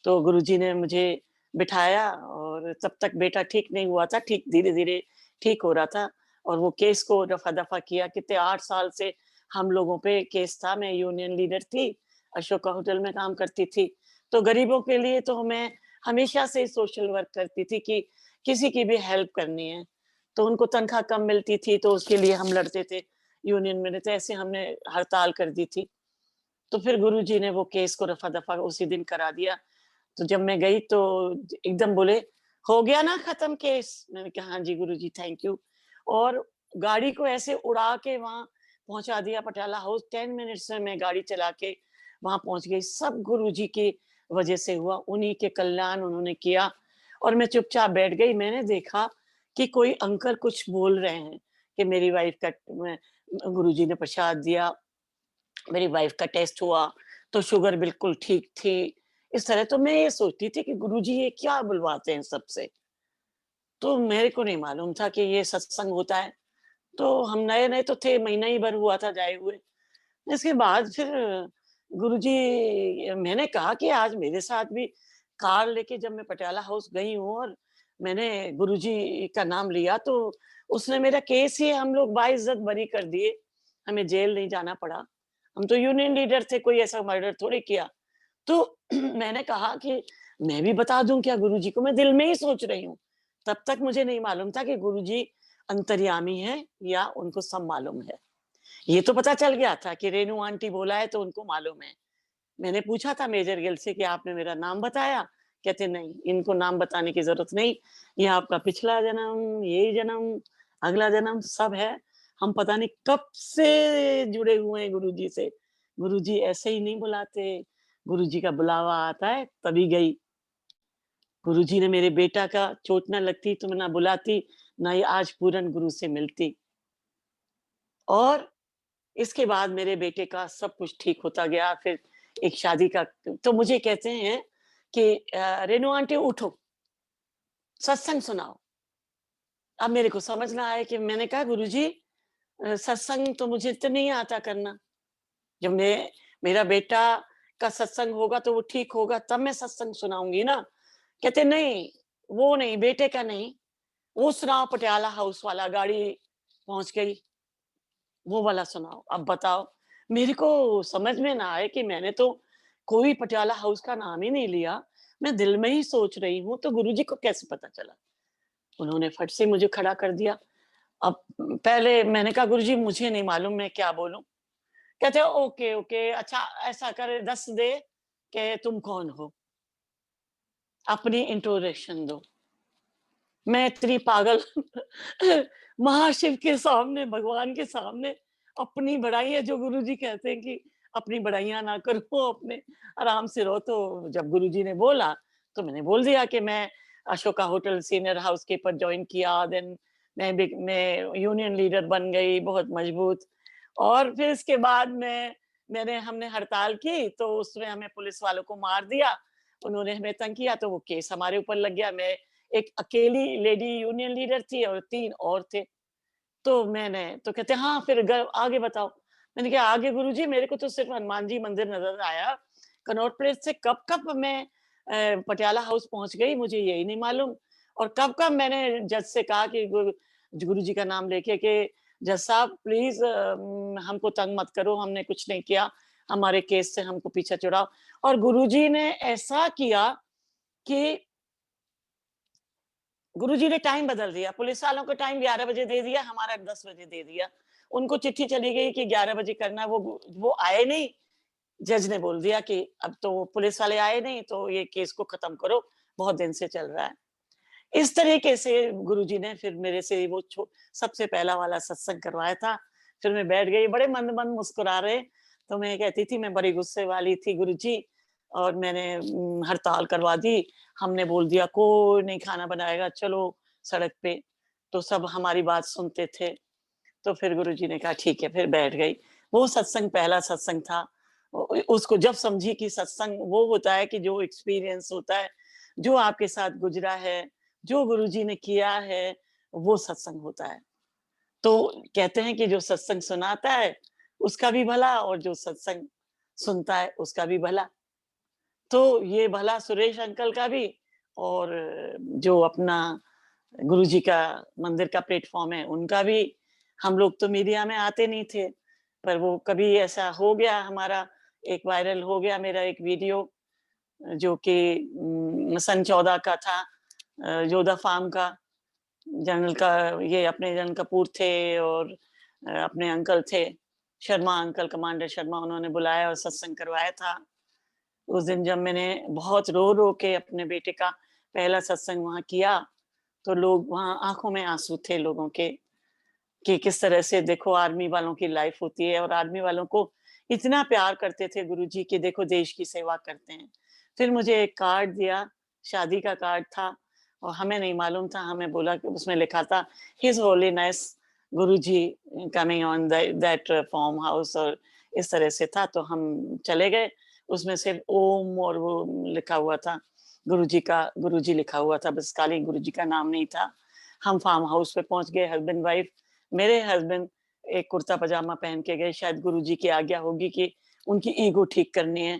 तो गुरुजी ने मुझे बिठाया और तब तक बेटा ठीक नहीं हुआ था, ठीक धीरे-धीरे ठीक हो रहा था, और वो केस को रफा-दफा किया। कितने 8 साल से हम लोगों पे केस था। मैं यूनियन लीडर थी, अशोका होटल में काम करती थी। तो गरीबों के लिए तो मैं हमेशा से सोशल वर्क करती थी कि किसी की भी हेल्प करनी है। तो उनको तनख्वाह कम मिलती थी तो उसके लिए हम लड़ते थे। यूनियन में रहते, ऐसे हमने हड़ताल कर दी थी। तो फिर गुरुजी ने वो केस को रफा-दफा उसी दिन करा दिया। तो जब मैं गई तो एकदम बोले, "हो गया ना खत्म केस?" मैंने कहा, "हाँ जी गुरुजी, थैंक यू।" और गाड़ी को ऐसे उड़ा के वहाँ पहुँचा दिया पटियाला हाउस। 10 मिनट्स में मैं गाड़ी चला के वहाँ पहुँच गई। सब गुरुजी की वजह से हुआ, उन्हीं के कल्याण उन्होंने किया, और मैं चुपचाप बैठ गई। मैंने देखा कि कोई अंकल कुछ बोल रहे हैं कि मेरी वाइफ का गुरुजी ने प्रसाद दिया, मेरी वाइफ का टेस्ट हुआ, तो शुगर बिल्कुल ठीक थी। इस तरह तो मैं ये सोचती थी कि गुरुजी ये क्या बुलवाते हैं सबसे? तो मेरे को नहीं मालूम था कि ये सत्संग होता है। तो हम नए-नए तो थे, महीना ही भर हुआ था जाए हुए। इसके बाद फिर गुरुजी, मैंने कहा कि आज मेरे साथ भी कार लेके जब मैं पटियाला हाउस गई हूँ और मैंने गुरुजी का नाम लिया, तो उसने मेरा केस ही हम लोग बाइज्जत बरी कर दिए। हमें जेल नहीं जाना पड़ा। हम तो यूनियन लीडर थे, कोई ऐसा मर्डर थोड़ी किया। तो मैंने कहा कि मैं भी बता दूं क्या गुरुजी को? मैं दिल में ही सोच रही हूँ। तब तक मुझे नहीं मालूम था कि गुरुजी अंतर्यामी है या उनको सब मालूम है। ये तो पता चल गया था कि रेणु आंटी बोला है तो उनको मालूम है। मैंने पूछा था मेजर गिल से कि आपने मेरा नाम बताया? कहते नहीं, इनको नाम बताने की ज़रूरत नहीं। ये आपका पिछला जन्म, ये जन्म, अगला जन्म सब है। हम पता नहीं कब से जुड़े हुए हैं गुरुजी से। गुरुजी ऐसे ही नहीं बुलाते, गुरुजी का बुलावा आता है तभी गई। गुरुजी ने मेरे बेटा का चोट ना लगती तो मैं ना बुलाती, ना ही आज पूरन गुरु से मिलती। और इसके बाद मेरे बेटे का सब कुछ ठीक होता गया। फिर एक शादी का, तो मुझे कहते हैं कि रेणु आंटी उठो, सत्संग सुनाओ। अब मेरे को समझ ना आया कि मैंने कहा गुरुजी सत्संग तो मुझे तो नहीं आता करना। जब मेरा बेटा का सत्संग होगा तो वो ठीक होगा तब मैं सत्संग सुनाऊंगी ना। कहते नहीं, वो नहीं, बेटे का नहीं, वो सुनाओ, पटियाला हाउस वाला, गाड़ी पहुंच गई, वो वाला सुनाओ। अब बताओ, मेरे को समझ में ना आए कि मैंने तो कोई पटियाला हाउस का नाम ही नहीं लिया, मैं दिल में ही सोच रही हूँ, तो गुरुजी को कैसे पता चला? उन्होंने फट से मुझे खड़ा कर दिया। अब पहले मैंने कहा गुरुजी मुझे नहीं मालूम मैं क्या बोलूं। कहते ओके ओके, अच्छा ऐसा करे, दस दे कि तुम कौन हो, अपनी इंट्रोडक्शन दो। मैं इतनी पागल महाशिव के सामने, भगवान के सामने अपनी बड़ाइयाँ, जो गुरुजी कहते हैं कि अपनी बड़ाइयाँ ना करो, अपने आराम से रहो। तो जब गुरुजी ने बोला तो मैंने बोल दिया कि मैं Ashoka hotel senior housekeeper join किया, देन मैं यूनियन लीडर बन गई बहुत मजबूत। और फिर इसके बाद मैंने हमने हड़ताल की तो उसमें हमें पुलिस वालों को मार दिया, उन्होंने हमें तंग किया तो वो केस हमारे ऊपर लग गया। मैं एक अकेली लेडी यूनियन लीडर थी और 3 और थे। तो मैंने तो कहते हाँ, फिर आगे बताओ। मैंने कहा आगे गुरुजी मेरे को तो सिर्फ हनुमान जी मंदिर नज़र आया। कनॉट प्लेस से कब-कब मैं पटियाला हाउस पहुँच गई मुझे यही नहीं मालूम। और कब-कब मैंने जज से कहा कि गुरुजी का नाम लेके कि जज साहब प्लीज़ हमको तंग मत करो, हमने कुछ नहीं किया, हमारे केस से हमको पीछे छुड़ाओ। और गुरुजी ने ऐसा किया कि गुरुजी ने टाइम बदल दिया, पुलिस वालों को टाइम 11 बजे दे दिया, हमारा 10 बजे दे दिया। उनको चिट्ठी चली गई कि 11 बजे करना, वो आए नहीं। जज ने बोल दिया कि अब तो पुलिस वाले आए नहीं, तो ये केस को खत्म करो, बहुत दिन से चल रहा है। इस तरीके से गुरुजी ने फिर मेरे से वो सबसे पहला वाला सत्संग करवाया था। फिर मैं बैठ गई, बड़े मंद-मंद मुस्कुरा रहे, तो मैं कहती थी मैं बड़ी गुस्से वाली थी गुरुजी, और मैंने हड़ताल करवा दी। हमने बोल दिया कोई नहीं खाना बनाएगा, चलो सड़क पे। तो सब हमारी बात सुनते थे। तो फिर गुरुजी ने कहा ठीक है, फिर बैठ गई। वो सत्संग पहला सत्संग था। उसको जब समझी कि सत्संग वो होता है कि जो एक्सपीरियंस होता है, जो आपके साथ गुजरा है, जो गुरुजी ने किया है, वो सत्संग होता है। तो कहते हैं कि जो सत्संग सुनाता है, उसका भी भला, और जो सत्संग सुनता है, उसका भी भला। तो ये भला सुरेश अंकल का भी, और जो अपना गुरुजी का मंदिर का प्लेटफ़ॉर्म है, उनका भी। हम लोग तो मीडिया में आते नहीं थे, पर वो कभी ऐसा हो गया, हमारा एक वायरल हो गया मेरा एक वीडियो, जो कि सन 14 का था, जोधा फार्म का। जनरल का ये अपने जनरल कपूर थे, और अपने अंकल थे, शर्मा अंकल, कमांडर शर्मा, उन्होंने बुलाया और सत्संग करवाया था। उस दिन जब मैंने बहुत रो-रो के अपने बेटे का पहला सत्संग वहाँ किया, तो लोग वहाँ, आँखों में आँसू थे लोगों के, कि किस तरह से देखो आर्मी वालों की लाइफ होती है, और आर्मी वालों को इतना प्यार करते थे गुरुजी कि देखो देश की सेवा करते हैं। फिर मुझे एक कार्ड दिया, शादी का कार्ड था, और हमें नहीं मालूम था, हमें बोला कि उसमें लिखा था his holiness Guruji coming on that farm house, और इस तरह से था। तो हम चले गए, उसमें सिर्फ ओम और वो लिखा हुआ था, गुरुजी लिखा हुआ था, बस खाली गुरुजी का नाम नहीं था। हम फार्म हाउस पे पहुंच गए, हस्बैंड वाइफ। मेरे हस्बैंड एक कुर्ता पजामा पहन के गए, शायद गुरुजी की आज्ञा होगी कि उनकी ईगो ठीक करनी है।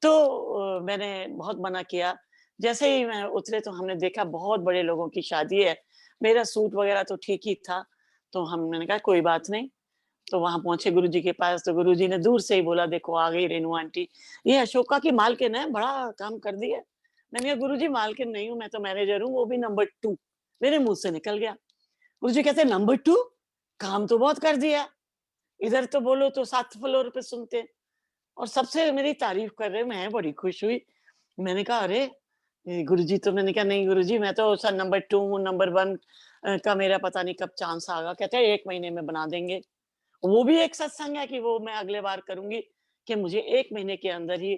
तो मैंने बहुत मना किया। जैसे ही मैं उतरे तो हमने देखा बहुत बड़े लोगों की शादी है। मेरा सूट वगैरह तो ठीक ही था, तो मैंने कहा कोई बात नहीं। तो वहाँ पहुँचे गुरुजी के पास, तो गुरुजी ने दूर से ही बोला देखो आ गई रेणु आंटी, ये अशोका की मालकिन है, बड़ा काम कर दिया। मैंने कहा गुरुजी मालकिन नहीं हूँ, मैं तो मैनेजर हूँ, वो भी नंबर 2। मेरे मुँह से निकल गया। गुरुजी कहते हैं नंबर 2, काम तो बहुत कर दिया, इधर तो बोलो तो 7 फ्लोर पे सुनते, और सबसे मेरी तारीफ कर रहे हैं। मैं बड़ी खुश हुई। मैंने कहा अरे गुरुजी, तो मैंने कहा नहीं गुरुजी, मैं तो सर नंबर 2 हूँ, नंबर 1 का मेरा पता नहीं कब चांस आएगा। कहते हैं 1 महीने में बना देंगे। वो भी एक सत्संग है कि वो मैं अगले बार करूँगी, कि मुझे 1 महीने के अंदर ही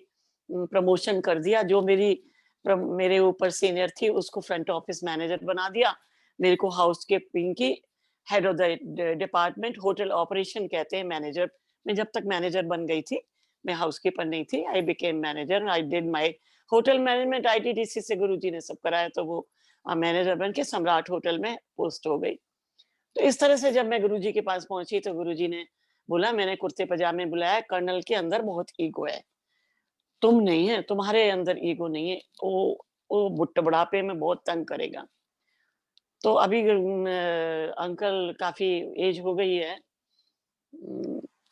प्रमोशन कर दिया। जो मेरे ऊपर सीनियर थी उसको फ्रंट ऑफिस मैनेजर बना दिया। मेरे को हाउसकीपिंग की head of the department, hotel operation कहते हैं मैनेजर। मैं जब तक मैनेजर बन गई थी, मैं हाउसकीपर नहीं थी। I became manager, I did my hotel management. ITDC से गुरुजी ने सब कराया, तो वो मैनेजर बन के सम्राट होटल में पोस्ट हो गई। तो इस तरह से जब मैं गुरुजी के पास पहुंची तो गुरुजी ने बोला, मैंने कुर्ते पजामे बुलाया, कर्नल के अंदर बहुत ईगो है, तुम नहीं है, तुम्हारे अंदर ईगो नहीं है, वो बुढ़ापे में बहुत तंग करेगा। तो अभी अंकल काफी एज हो गई है,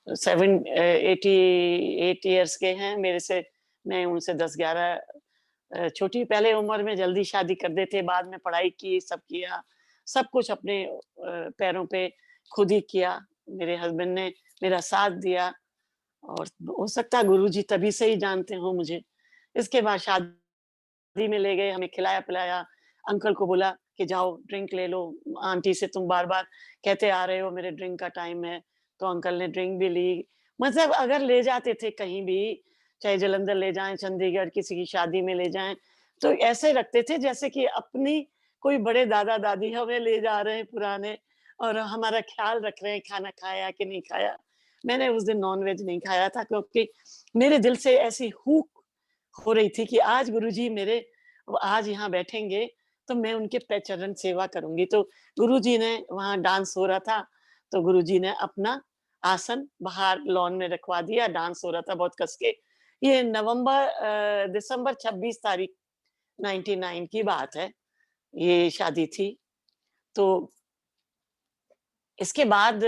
88 के हैं मेरे से। मैं उनसे 10-11 छोटी। पहले उम्र में जल्दी शादी कर देते, बाद में पढ़ाई की, सब किया, सब कुछ अपने पैरों पे खुद ही किया। मेरे हस्बैंड ने मेरा साथ दिया, और हो सकता है गुरुजी तभी से ही जानते हो मुझे। इसके बाद शादी में ले गए, हमें खिलाया-पिलाया। अंकल को बोला कि जाओ ड्रिंक ले लो, आंटी से तुम बार-बार कहते आ रहे हो मेरे ड्रिंक का टाइम है, तो अंकल ने ड्रिंक भी ली। मतलब अगर ले जाते थे कहीं भी, चाहे जालंधर ले जाएँ, चंडीगढ़ किसी की शादी में ले जाएँ, तो ऐसे रखते थे जैसे कि अपनी कोई बड़े दादा-दादी हमें ले जा रहे हैं पुराने, और हमारा ख्याल रख रहे हैं, खाना खाया कि नहीं खाया। मैंने उस दिन नॉन-वेज नहीं खाया था, क्योंकि मेरे दिल से ऐसी हूक हो रही थी कि आज गुरुजी मेरे आज यहाँ बैठेंगे, तो मैं उनके चरण सेवा करूँगी। तो गुरुजी ने, वहाँ डांस हो रहा था, तो गुरुजी ने अपना आसन बाहर लॉन में रखवा दिया, डांस हो रहा था बहुत कस के। ये दिसंबर 26 तारीख 99 की बात है, ये शादी थी। तो इसके बाद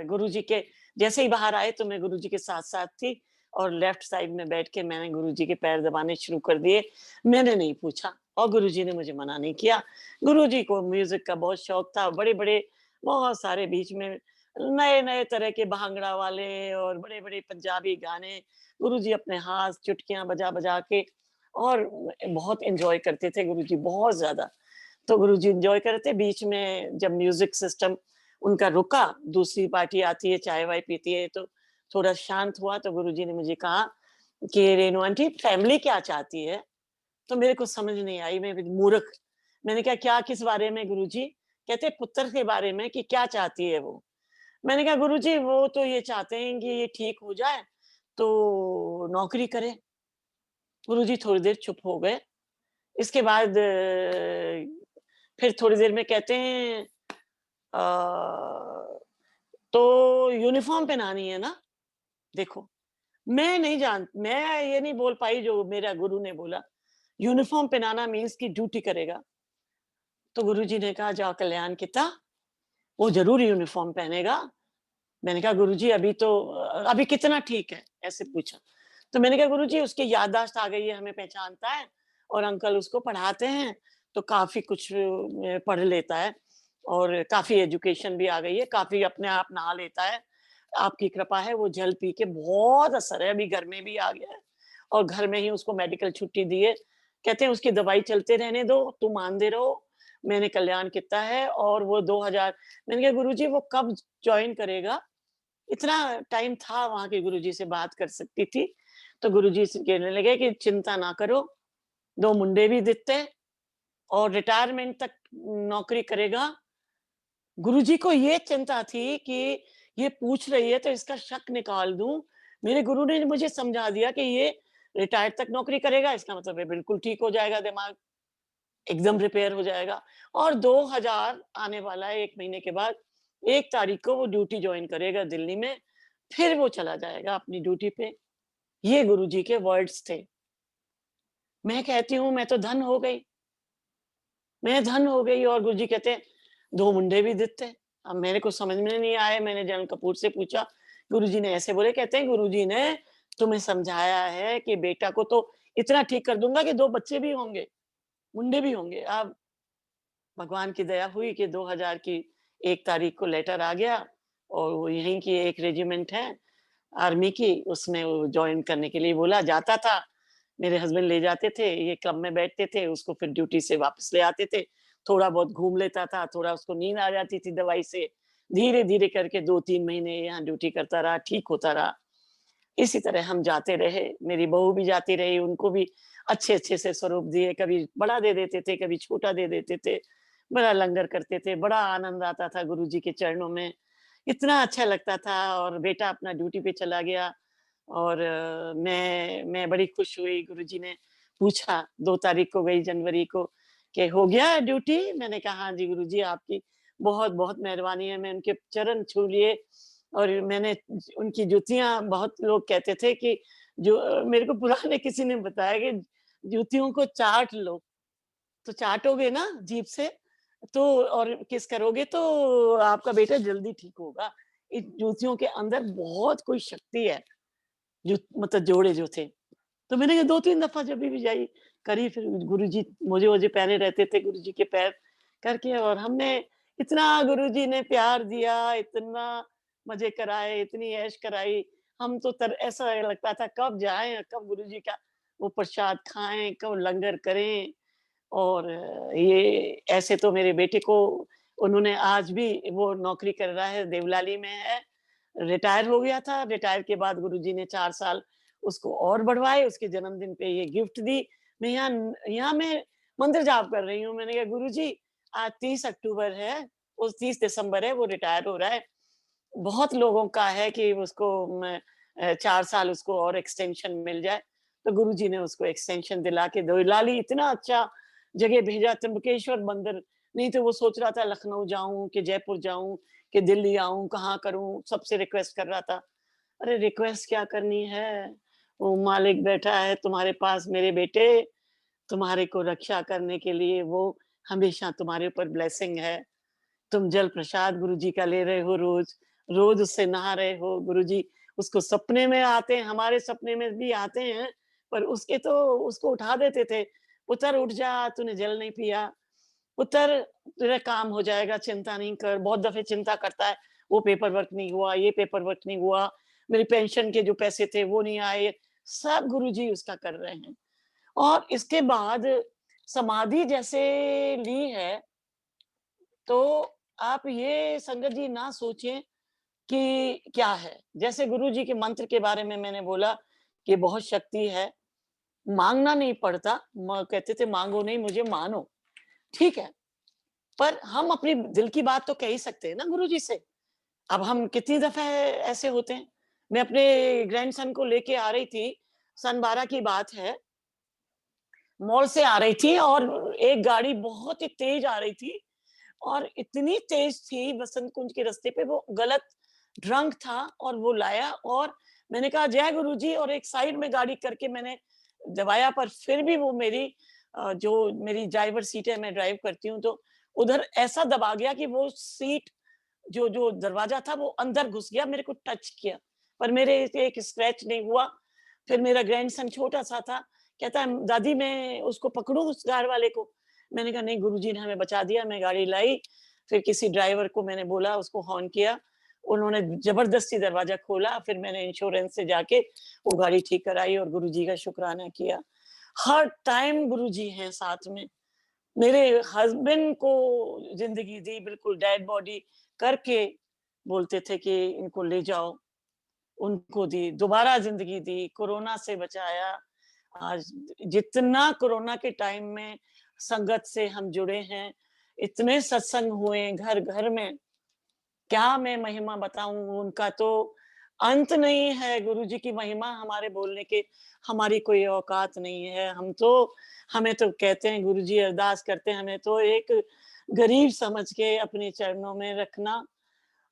गुरुजी के जैसे ही बाहर आए तो मैं गुरुजी के साथ-साथ थी, और लेफ्ट साइड में बैठ के मैंने गुरुजी के पैर दबाने शुरू कर दिए। मैंने नहीं पूछा, और गुरुजी ने मुझे मना नहीं किया। गुरुजी को म्यूज़िक का बहुत शौक था, बड़े-बड़े बहुत सारे बीच में नए-नए तरह के भांगड़ा वाले और बड़े-बड़े पंजाबी गाने, गुरुजी अपने हाथ चुटकियाँ बजा-बजा के, और बहुत एन्जॉय करते थे गुरुजी, बहुत ज़्यादा। तो गुरुजी एन्जॉय कर रहे थे, बीच में जब म्यूज़िक सिस्टम उनका रुका, दूसरी पार्टी आती है, चाय-वाय पीती है, तो थोड़ा शांत हुआ, तो गुरुजी ने मुझे कहा कि रेणु आंटी फैमिली क्या चाहती है? तो मेरे को समझ नहीं आई, मैं भी मूर्ख। मैंने कहा क्या, किस बारे में गुरुजी? कहते पुत्र के बारे में, कि क्या चाहती है वो? मैंने कहा गुरुजी वो तो ये चाहते हैं कि ये ठीक हो जाए, तो नौकरी करे। गुरुजी थोड़ी देर चुप हो गए। इसके बाद फिर थोड़ी देर में कहते हैं अ, तो यूनिफ़ॉर्म पहनानी है ना? देखो, मैं ये नहीं बोल पाई जो मेरा गुरु ने बोला। यूनिफ़ॉर्म पहनाना मीन्स कि ड्यूटी करेगा। तो गुरुजी ने कहा जाओ कल्याण किता, वो ज़रूर यूनिफ़ॉर्म पहनेगा। मैंने कहा गुरुजी अभी कितना ठीक है? ऐसे पूछा। तो मैंने कहा गुरुजी उसकी याददाश्त आ गई है, हमें पहचानता है, और अंकल उसको पढ़ाते हैं, तो काफ़ी कुछ पढ़ लेता है, और काफ़ी एजुकेशन भी आ गई है, काफ़ी अपने आप नहा लेता है। आपकी कृपा है, वो जल पी के बहुत असर है, अभी घर में भी आ गया है, और घर में ही उसको मेडिकल छुट्टी दी है। कहते हैं उसकी दवाई चलते रहने दो, तुम आंदे रहो, मैंने कल्याण कितना है, और वो 2000। मैंने कहा गुरुजी वो कब जॉइन करेगा? इतना टाइम था वहाँ के गुरुजी से बात कर सकती थी। तो गुरुजी से कहने लगे कि चिंता ना करो, 2 मुंडे भी दित्ते, और रिटायरमेंट तक नौकरी करेगा। गुरुजी को ये चिंता थी कि ये पूछ रही है तो इसका शक निकाल दूँ। मेरे गुरु ने मुझे समझा दिया कि ये रिटायर तक नौकरी करेगा, इसका मतलब है बिल्कुल ठीक हो जाएगा दिमाग, एकदम रिपेयर हो जाएगा। और 2000 आने वाला है 1 महीने के बाद, 1 तारीख को वो ड्यूटी जॉइन करेगा दिल्ली में, फिर वो चला जाएगा अपनी ड्यूटी पे। ये गुरुजी के वर्ड्स थे। मैं कहती हूँ मैं तो धन्य हो गई, मैं धन्य हो गई, और गुरुजी कहते हैं 2 मुंडे भी दित्ते। अब मेरे को समझ में नहीं आया, मैंने जनरल कपूर से पूछा, गुरुजी ने ऐसे बोले, कहते हैं गुरुजी ने तुम्हें समझाया है कि बेटा को तो इतना ठीक कर दूँगा कि 2 बच्चे भी होंगे, मुंडे भी होंगे। अब भगवान की दया हुई कि 2000 की 1 तारीख को लेटर आ गया, और वो यहीं की एक रेजिमेंट है आर्मी की, उसमें वो जॉइन करने के लिए बोला। जाता था, मेरे हस्बैंड ले जाते थे, ये क्लब में बैठते थे, उसको फिर ड्यूटी से वापस ले आते थे, थोड़ा बहुत घूम लेता था, थोड़ा उसको नींद आ जाती थी दवाई से। धीरे-धीरे करके 2-3 महीने यहाँ ड्यूटी करता रहा, ठीक होता रहा। इसी तरह हम जाते रहे, मेरी बहू भी जाती रही, उनको भी अच्छे-अच्छे से स्वरूप दिए, कभी बड़ा दे देते थे, कभी छोटा दे देते थे, बड़ा लंगर करते थे, बड़ा आनंद आता था गुरुजी के चरणों में, इतना अच्छा लगता था। और बेटा अपना ड्यूटी पे चला गया और मैं बड़ी खुश हुई। गुरुजी ने पूछा 2 तारीख को गई जनवरी को कि हो गया ड्यूटी? मैंने कहा हाँ जी गुरुजी आपकी बहुत-बहुत मेहरबानी है। मैं उनके चरण छू लिए और मैंने उनकी जूतियाँ, बहुत लोग कहते थे कि जो मेरे को पुराने किसी ने बताया कि जूतियों को चाट लो, तो चाटोगे ना जीभ से तो और किस करोगे तो आपका बेटा जल्दी ठीक होगा। इन जूतियों के अंदर बहुत कोई शक्ति है, जो मतलब जोड़े जो थे। तो मैंने कहा 2-3 दफ़ा जब भी जाई करी, फिर गुरुजी मोजे-वोजे पहने रहते थे गुरुजी के पैर करके, और हमने इतना गुरुजी ने प्यार दिया, इतना मज़े कराए, इतनी ऐश कराई। हम तो तर ऐसा लगता था कब जाएँ, कब गुरुजी का वो प्रसाद खाएँ, कब लंगर करें। और ये ऐसे तो मेरे बेटे को उन्होंने आज भी वो नौकरी कर रहा है, देवलाली में है। रिटायर हो गया था, रिटायर के बाद गुरुजी ने 4 साल उसको और बढ़वाए, उसके जन्मदिन पे ये गिफ्ट दी। मैं यहाँ मैं मंदिर जाप कर रही हूँ। मैंने कहा गुरुजी आज 30 अक्टूबर है, उस 30 दिसंबर है, वो रिटायर हो रहा है। बहुत लोगों का है कि उसको 4 साल उसको और एक्सटेंशन मिल जाए, तो गुरुजी ने उसको एक्सटेंशन दिला के देवलाली इतना अच्छा जगह भेजा, त्र्यंबकेश्वर मंदिर। नहीं तो वो सोच रहा था लखनऊ जाऊँ कि जयपुर जाऊँ कि दिल्ली आऊँ, कहाँ करूँ? सबसे रिक्वेस्ट कर रहा था। अरे रिक्वेस्ट क्या करनी है? वो मालिक बैठा है तुम्हारे पास मेरे बेटे, तुम्हारे को रक्षा करने के लिए, वो हमेशा तुम्हारे ऊपर ब्लेसिंग है। तुम जल प्रसाद गुरुजी का ले रहे हो रोज, रोज उससे नहा रहे हो। गुरुजी उसको सपने में आते हैं, हमारे सपने में भी आते हैं, पर उसके तो उसको उठा देते थे, पुत्र उठ जा, तूने जल नहीं पिया, पुत्र तेरा काम हो जाएगा, चिंता नहीं कर। बहुत दफे चिंता करता है, वो पेपर वर्क नहीं हुआ, ये पेपर वर्क नहीं हुआ, मेरी पेंशन के जो पैसे थे वो नहीं आए, सब गुरुजी उसका कर रहे हैं। और इसके बाद समाधि जैसे ली है, तो आप ये संगत जी ना सोचें कि क्या है। जैसे गुरुजी के मंत्र के बारे में मैंने बोला कि बहुत शक्ति है, माँगना नहीं पड़ता। म कहते थे माँगो नहीं मुझे मानो, ठीक है। पर हम अपनी दिल की बात तो कह ही सकते हैं ना गुरुजी से। अब हम कितनी दफ़े ऐसे होते हैं। मैं अपने ग्रैंडसन को लेके आ रही थी, सन 12 की बात है, मॉल से आ रही थी और एक गाड़ी बहुत ही तेज़ आ रही थी और इतनी तेज थी बसंत कुंज के रास्ते पे, वो गलत ड्रंक था और वो लाया। और मैंने कहा जय गुरु जी, और एक साइड में गाड़ी करके मैंने दबाया, पर फिर भी वो मेरी जो मेरी ड्राइवर सीट है, मैं ड्राइव करती हूँ, तो उधर ऐसा दबा गया कि वो सीट जो जो दरवाजा था वो अंदर घुस गया, मेरे को टच किया, पर मेरे एक स्क्रैच नहीं हुआ। फिर मेरा ग्रैंडसन छोटा सा था, कहता है दादी मैं उसको पकड़ूं उस कार वाले को। मैंने कहा नहीं, गुरुजी ने हमें बचा दिया। मैं गाड़ी लाई, फिर किसी ड्राइवर को मैंने बोला, उसको हॉर्न किया, उन्होंने जबरदस्ती दरवाजा खोला, फिर मैंने इंश्योरेंस से जाके वो गाड़ी ठीक कराई और गुरुजी का शुक्राना किया। हर टाइम गुरुजी हैं साथ में। मेरे हस्बैंड को जिंदगी दी बिल्कुल डेड बॉडी करके, बोलते थे कि इनको ले जाओ, उनको दी, दोबारा जिंदगी दी, कोरोना से बचाया। आज जितना कोरोना के टाइम में संगत से हम जुड़े हैं, इतने सत्संग हुए घर घर में, क्या मैं महिमा बताऊं उनका, तो अंत नहीं है। गुरु जी की महिमा हमारे बोलने के हमारी कोई औकात नहीं है। हम तो हमें तो कहते हैं गुरु जी, अरदास करते हैं हमें तो एक गरीब समझ के अपने चरणों में रखना।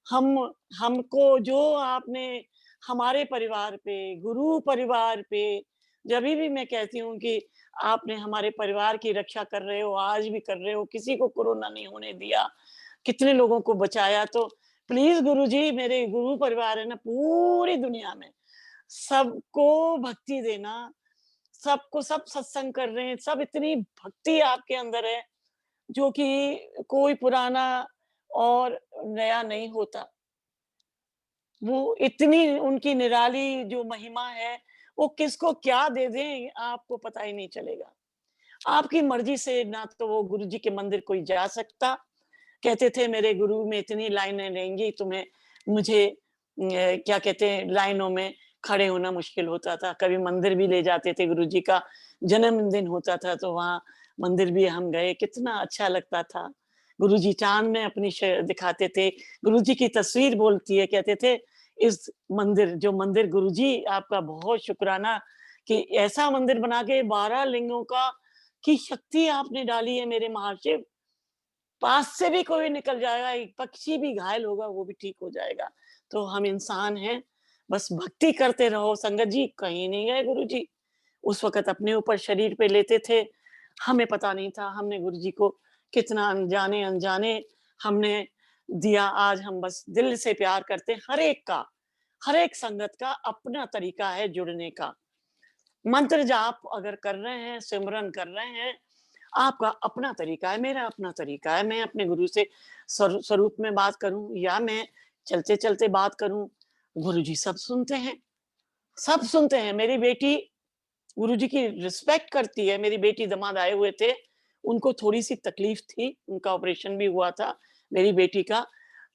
हम हमको जो आपने हमारे परिवार पे, गुरु परिवार पे, जभी भी मैं कहती हूँ कि आपने हमारे परिवार की रक्षा कर रहे हो, आज भी कर रहे हो, किसी को कोरोना नहीं होने दिया, कितने लोगों को बचाया, तो प्लीज गुरुजी, मेरे गुरु परिवार है ना पूरी दुनिया में, सबको भक्ति देना। सबको सब सत्संग कर रहे हैं, सब इतनी भक्ति आपके अंदर है जो कि कोई पुराना और नया नहीं होता। वो इतनी उनकी निराली जो महिमा है, वो किसको क्या दे दें आपको पता ही नहीं चलेगा। आपकी मर्जी से ना तो वो गुरुजी के मंदिर कोई जा सकता। कहते थे मेरे गुरु में इतनी लाइनें रहेंगी तुम्हें मुझे क्या कहते हैं लाइनों में खड़े होना मुश्किल होता था। कभी मंदिर भी ले जाते थे, गुरुजी का जन्मदिन होता था तो वहाँ मंदिर भी हम गए, कितना अच्छा लगता था। गुरुजी चाँद में अपनी दिखाते थे। गुरुजी की तस्वीर बोलती है, कहते थे इस मंदिर जो मंदिर गुरुजी आपका बहुत शुक्राना कि ऐसा मंदिर बना के 12 लिंगों का की शक्ति आपने डाली है मेरे महाशिव। पास से भी कोई निकल जाएगा, एक पक्षी भी घायल होगा वो भी ठीक हो जाएगा। तो हम इंसान हैं, बस भक्ति करते रहो। संगत जी कहीं नहीं गए गुरुजी। उस वक़्त अपने ऊपर शरीर पे लेते थे, हमें पता नहीं था हमने गुरुजी को कितना अनजाने-अनजाने हमने दिया। आज हम बस दिल से प्यार करते हैं हर एक का, हर एक संगत का अपना तरीका है जुड़ने का। मंत्र जाप अगर कर रहे हैं, सिमरन कर रहे हैं, आपका अपना तरीका है, मेरा अपना तरीका है। मैं अपने गुरु से स्वरूप में बात करूँ या मैं चलते-चलते बात करूँ, गुरुजी सब सुनते हैं, सब सुनते हैं। मेरी बेटी गुरुजी की रिस्पेक्ट करती है। मेरी बेटी दामाद आए हुए थे, उनको थोड़ी-सी तकलीफ थी, उनका ऑपरेशन भी हुआ था मेरी बेटी का।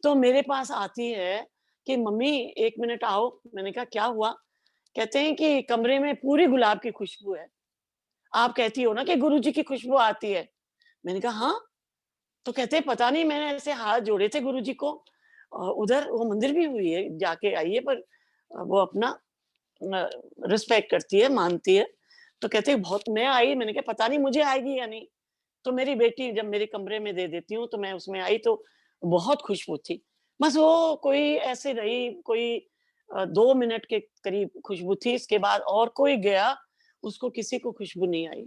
तो मेरे पास आती है कि मम्मी 1 मिनट आओ। मैंने कहा क्या हुआ? कहते हैं कि कमरे में पूरी गुलाब की खुशबू है। आप कहती हो ना कि गुरुजी की खुशबू आती है। मैंने कहा हाँ, तो कहते हैं पता नहीं मैंने ऐसे हाथ जोड़े थे गुरुजी को उधर वो मंदिर भी हुई है, जाके आई है पर वो अपना रिस्पेक्ट करती है, मानती है। तो कहते हैं बहुत मैं आई, मैंने कहा पता नहीं मुझे आएगी या नहीं। तो मेरी बेटी जब मेरे कमरे में दे देती हूँ, तो मैं उसमें आई तो बहुत खुशबू थी। बस वो कोई ऐसे रही, कोई 2 मिनट के करीब खुशबू थी, इसके बाद और कोई गया, उसको किसी को खुशबू नहीं आई।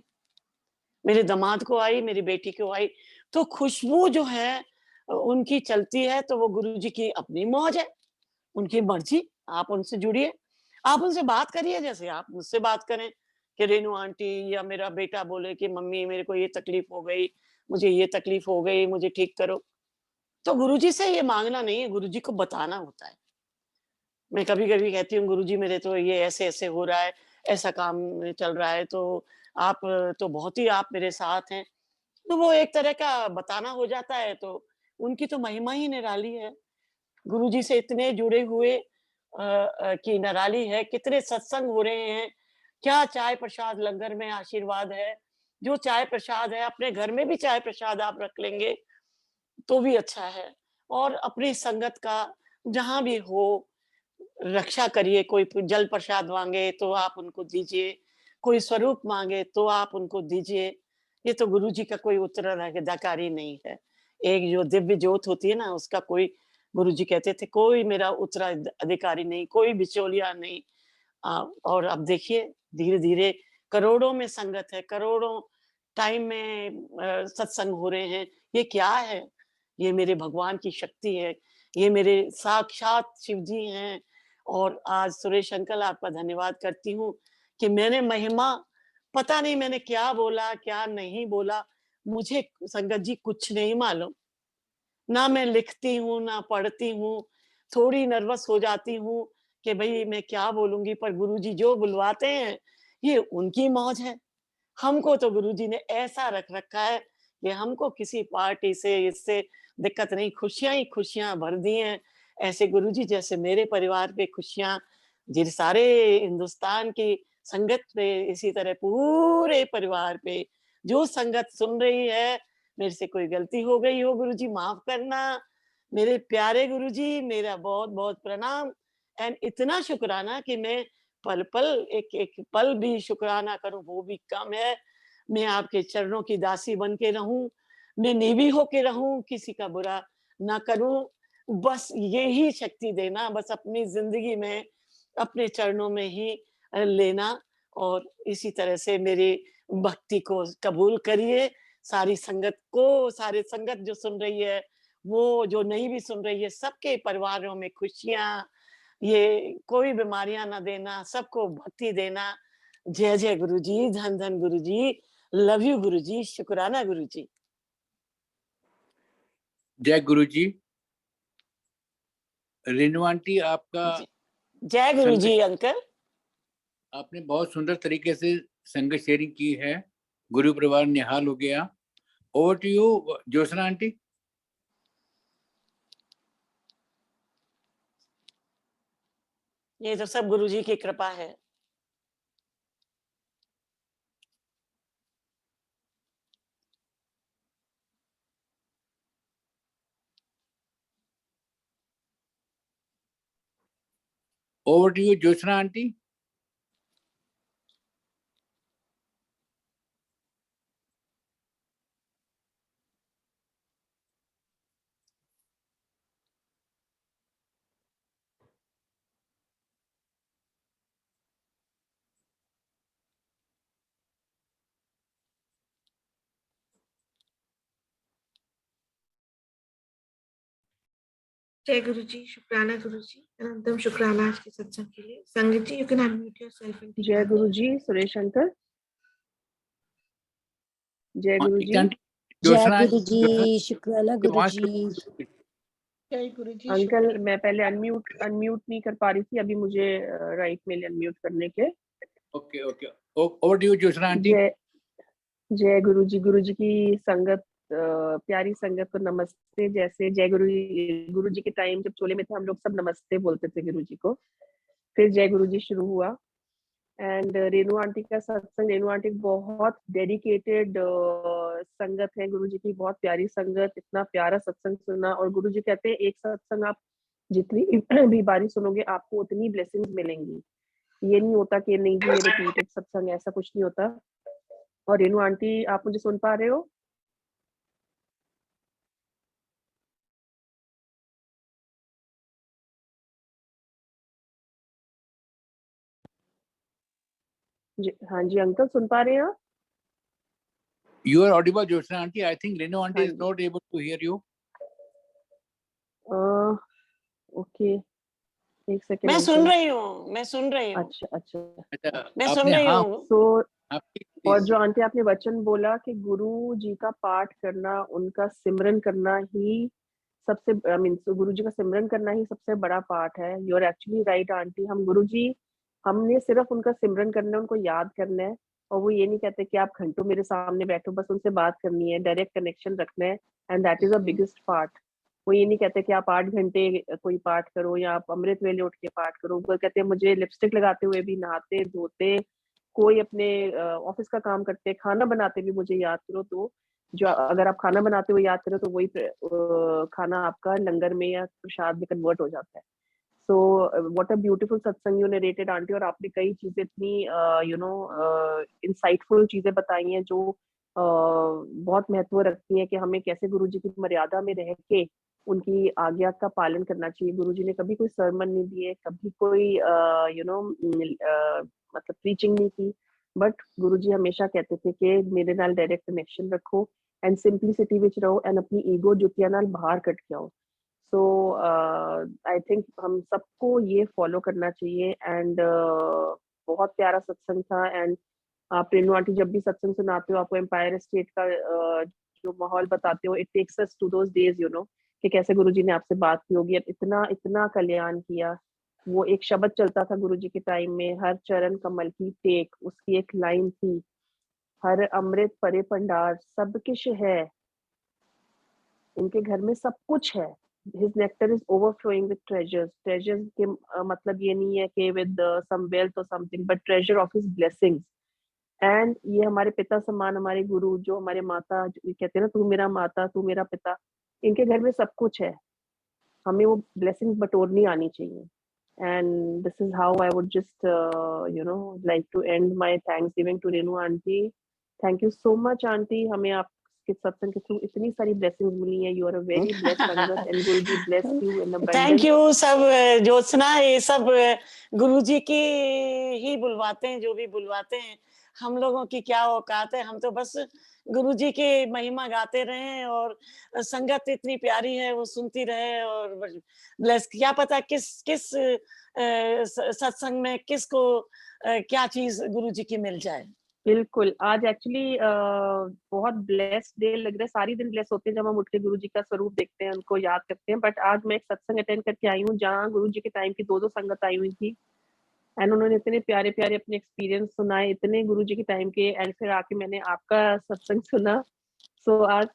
मेरे दामाद को आई, मेरी बेटी को आई। तो खुशबू जो है उनकी चलती है तो वो गुरुजी की अपनी मौज है, उनकी मर्ज़ी, आप उनसे जुड़िए। आप उनसे बात करिए जैसे आप मुझसे बात करें कि रेणु आंटी या मेरा बेटा बोले कि मम्मी मेरे को ये तकलीफ हो गई, मुझे ये तकलीफ हो गई, मुझे ठीक करो। तो गुरुजी से ये माँगना नहीं है, गुरुजी को बताना होता है। मैं कभी-कभी कहती हूँ गुरुजी मेरे तो ये ऐसे-ऐसे हो रहा है, ऐसा काम चल रहा है तो आप तो बहुत ही आप मेरे साथ हैं। तो वो एक तरह का बताना हो जाता है तो उनकी तो महिमा ही निराली है। गुरुजी से इतने जुड़े हुए की निराली है, कितने सत्संग हो रहे हैं, क्या चाय प्रसाद लंगर में आशीर्वाद है। जो चाय प्रसाद है अपने घर में भी चाय प्रसाद आप रख लेंगे, तो भी अच्छा है। और अपनी संगत का जहाँ भी हो रक्षा करिए, कोई जल प्रसाद माँगे तो आप उनको दीजिए, कोई स्वरूप माँगे तो आप उनको दीजिए। ये तो गुरुजी का कोई उत्तराधिकारी नहीं है। एक जो दिव्य ज्योत होती है ना, उसका कोई गुरुजी कहते थे कोई मेरा उत्तराधिकारी नहीं, कोई बिचौलिया नहीं। और अब देखिए धीरे-धीरे करोड़ों में संगत है, करोड़ों टाइम में सत्संग हो रहे हैं। ये क्या है? ये मेरे भगवान की शक्ति है, ये मेरे साक्षात शिव जी हैं। और आज सुरेश अंकल आपका धन्यवाद करती हूँ कि मैंने महिमा पता नहीं मैंने क्या बोला, क्या नहीं बोला, मुझे संगत जी कुछ नहीं मालूम। ना मैं लिखती हूँ, ना पढ़ती हूँ, थोड़ी नर्वस हो जाती हूँ कि भई मैं क्या बोलूँगी, पर गुरुजी जो बुलवाते हैं, ये उनकी मौज है। हमको तो गुरुजी ने ऐसा रख रखा है कि हमको किसी पार्टी से इससे दिक्कत नहीं, खुशियाँ ही खुशियाँ भर दी हैं। ऐसे गुरुजी जैसे मेरे परिवार पे खुशियाँ जिन सारे हिंदुस्तान की संगत पे, इसी तरह पूरे परिवार पे, जो संगत सुन रही है, मेरे से कोई गलती हो गई हो गुरुजी माफ़ करना। मेरे प्यारे गुरुजी मेरा बहुत-बहुत प्रणाम एंड इतना शुकराना कि मैं पल-पल एक-एक पल भी शुकराना करूँ वो भी कम है। मैं आपके चरणों की दासी बन के रहूँ, मैं नेवी होके रहूँ, किसी का बुरा ना करूँ। बस यही शक्ति देना, बस अपनी ज़िंदगी में अपने चरणों में ही लेना और इसी तरह से मेरी भक्ति को कबूल करिए। सारी संगत को, सारे संगत जो सुन रही है, वो जो नहीं भी सुन रही है, सबके परिवारों में खुशियाँ, ये कोई बीमारियाँ ना देना, सबको भक्ति देना। जय जय गुरुजी, धन धन गुरुजी, लव यू गुरुजी, शुकराना गुरुजी। जय गुरुजी। रेणु आंटी आपका ज जय संगत गुरुजी अंकल। आपने बहुत सुंदर तरीके से संगत शेयरिंग की है। गुरु परिवार निहाल हो गया। Over to you Jyotsna aunty. ये तो सब गुरुजी की कृपा है। Over to you Jyotsna aunty. जय गुरु जी, शुक्राना गुरु जी, अनंतम शुक्राना आज के सत्संग के लिए। संगत जी, you can unmute yourself and जय गुरु जी। सुरेश शंकर। जय गुरु जी। आंटी जय ज्योत्सना गुरु जी, शुक्राना गुरु वहाँ जी। से जय गुरु जी। अंकल मैं पहले अनम्यूट नहीं कर पा रही थी, अभी मुझे राइट मिले अनम्यूट करने के। Okay okay over to you Jyotsna aunty. जय जय गुरु जी की संगत, प्यारी संगत को नमस्ते। जैसे जय गुरु जी के टाइम जब चोले में थे हम लोग सब नमस्ते बोलते थे गुरु जी को, फिर जय गुरु जी शुरू हुआ। एंड रेणु आंटी का सत्संग, रेणु आंटी बहुत डेडिकेटेड संगत है गुरु जी की, बहुत प्यारी संगत, इतना प्यारा सत्संग सुना। और गुरु जी कहते हैं एक सत्संग आप जितनी भी बारी सुनोगे आपको उतनी ब्लेसिंग्स मिलेंगी। ये नहीं होता कि नहीं जी ये रिपीटेड सत्संग, ऐसा कुछ नहीं होता। और रेणु आंटी आप मुझे सुन पा रहे हो? हाँ जी अंकल, सुन पा रहे हैं आप? You are audible, Jyotsna aunty. I think Renu aunty is हाँ जी। not able to hear you. Okay, एक सेकेंड मैं सुन अंकल। रही हूँ, मैं सुन रही हूँ, अच्छा अच्छा। अच्छा, मैं सुन आपने रही हाँ हूँ। तो आपकी और जो आंटी आपने वचन बोला कि गुरु जी का पाठ करना, उनका सिमरन करना ही सबसे, आई मीन गुरु जी का सिमरन करना ही सबसे बड़ा पाठ है। You are actually right aunty. हम गुरु जी, हमने सिर्फ उनका सिमरन करना है, उनको याद करना है। और वो ये नहीं कहते कि आप घंटों मेरे सामने बैठो, बस उनसे बात करनी है, डायरेक्ट कनेक्शन रखना है। And that is a biggest part. वो ये नहीं कहते कि आप 8 घंटे कोई पाठ करो या आप अमृत वेले उठ के पाठ करो। वो कहते हैं मुझे लिपस्टिक लगाते हुए भी, नहाते धोते, कोई अपने ऑफिस का काम करते, खाना बनाते भी मुझे याद करो। तो जो अगर आप खाना बनाते हुए याद करो तो वही खाना आपका लंगर में या प्रसाद में कन्वर्ट हो जाता है। सो व्हाट अ ब्यूटीफुल सत्संग यू नरेटेड आंटी। और आपने कई चीजें इतनी यू नो इंसाइटफुल चीजें बताई हैं जो बहुत महत्व रखती हैं कि हमें कैसे गुरु जी की मर्यादा में रह के उनकी आज्ञा का पालन करना चाहिए। गुरु जी ने कभी कोई सरमन नहीं दिए, कभी कोई यू नो मतलब प्रीचिंग नहीं की, बट गुरु जी हमेशा कहते थे कि मेरे नाल डायरेक्ट कनेक्शन रखो एंड सिंपलिसिटी विच रहो एंड अपनी ईगो जुतिया नाल बाहर कट के आओ। सो आई थिंक हम सबको ये फॉलो करना चाहिए। एंड बहुत प्यारा सत्संग था। एंड आप रेणु आंटी जब भी सत्संग सुनाते हो, आपको एम्पायर स्टेट का जो माहौल बताते हो, it takes us to those days you know, कि कैसे गुरुजी ने आपसे बात की होगी, इतना इतना कल्याण किया। वो एक शब्द चलता था गुरुजी के टाइम में, हर चरण कमल की टेक, उसकी एक लाइन थी, हर अमृत परे भंडार सब किश है, इनके घर में सब कुछ है। His nectar is overflowing with treasures. Treasures के मतलब ये नहीं है कि with some wealth or something, but treasure of his blessings. And ये हमारे पिता समान, हमारे गुरु जो हमारे माता, जो कहते हैं ना तू मेरा माता तू मेरा पिता, इनके घर में सब कुछ है, हमें वो ब्लेसिंग्स बटोरनी आनी चाहिए। And this is how I would just you know like to and my thanks giving to Renu aunty. Thank you so much aunty, हमें आपके सत्संग के थ्रू इतनी सारी ब्लेसिंग्स मिली हैं। You are a very blessed संगत एंड गुरु जी bless you in thank abundance. You. सब ज्योत्सना, ये सब गुरु जी की ही बुलवाते हैं, जो भी बुलवाते हैं। हम लोगों की क्या औकात है, हम तो बस गुरु जी की महिमा गाते रहे और संगत इतनी प्यारी है वो सुनती रहे। और ब्लेस, क्या पता किस किस सत्संग में किसको क्या चीज गुरु जी की मिल जाए। बिल्कुल, आज एक्चुअली बहुत ब्लेस्ड डे लग रहा है। सारी दिन ब्लेस होते हैं जब हम उठ के गुरु जी का स्वरूप देखते हैं, उनको याद करते हैं। बट आज मैं एक सत्संग अटेंड करके आई हूँ जहाँ गुरु जी के टाइम की 2-2 संगत आई हुई थी। एंड उन्होंने इतने प्यारे प्यारे अपने एक्सपीरियंस सुनाए इतने गुरुजी के टाइम के, एंड फिर आके मैंने आपका सत्संग सुना। सो आज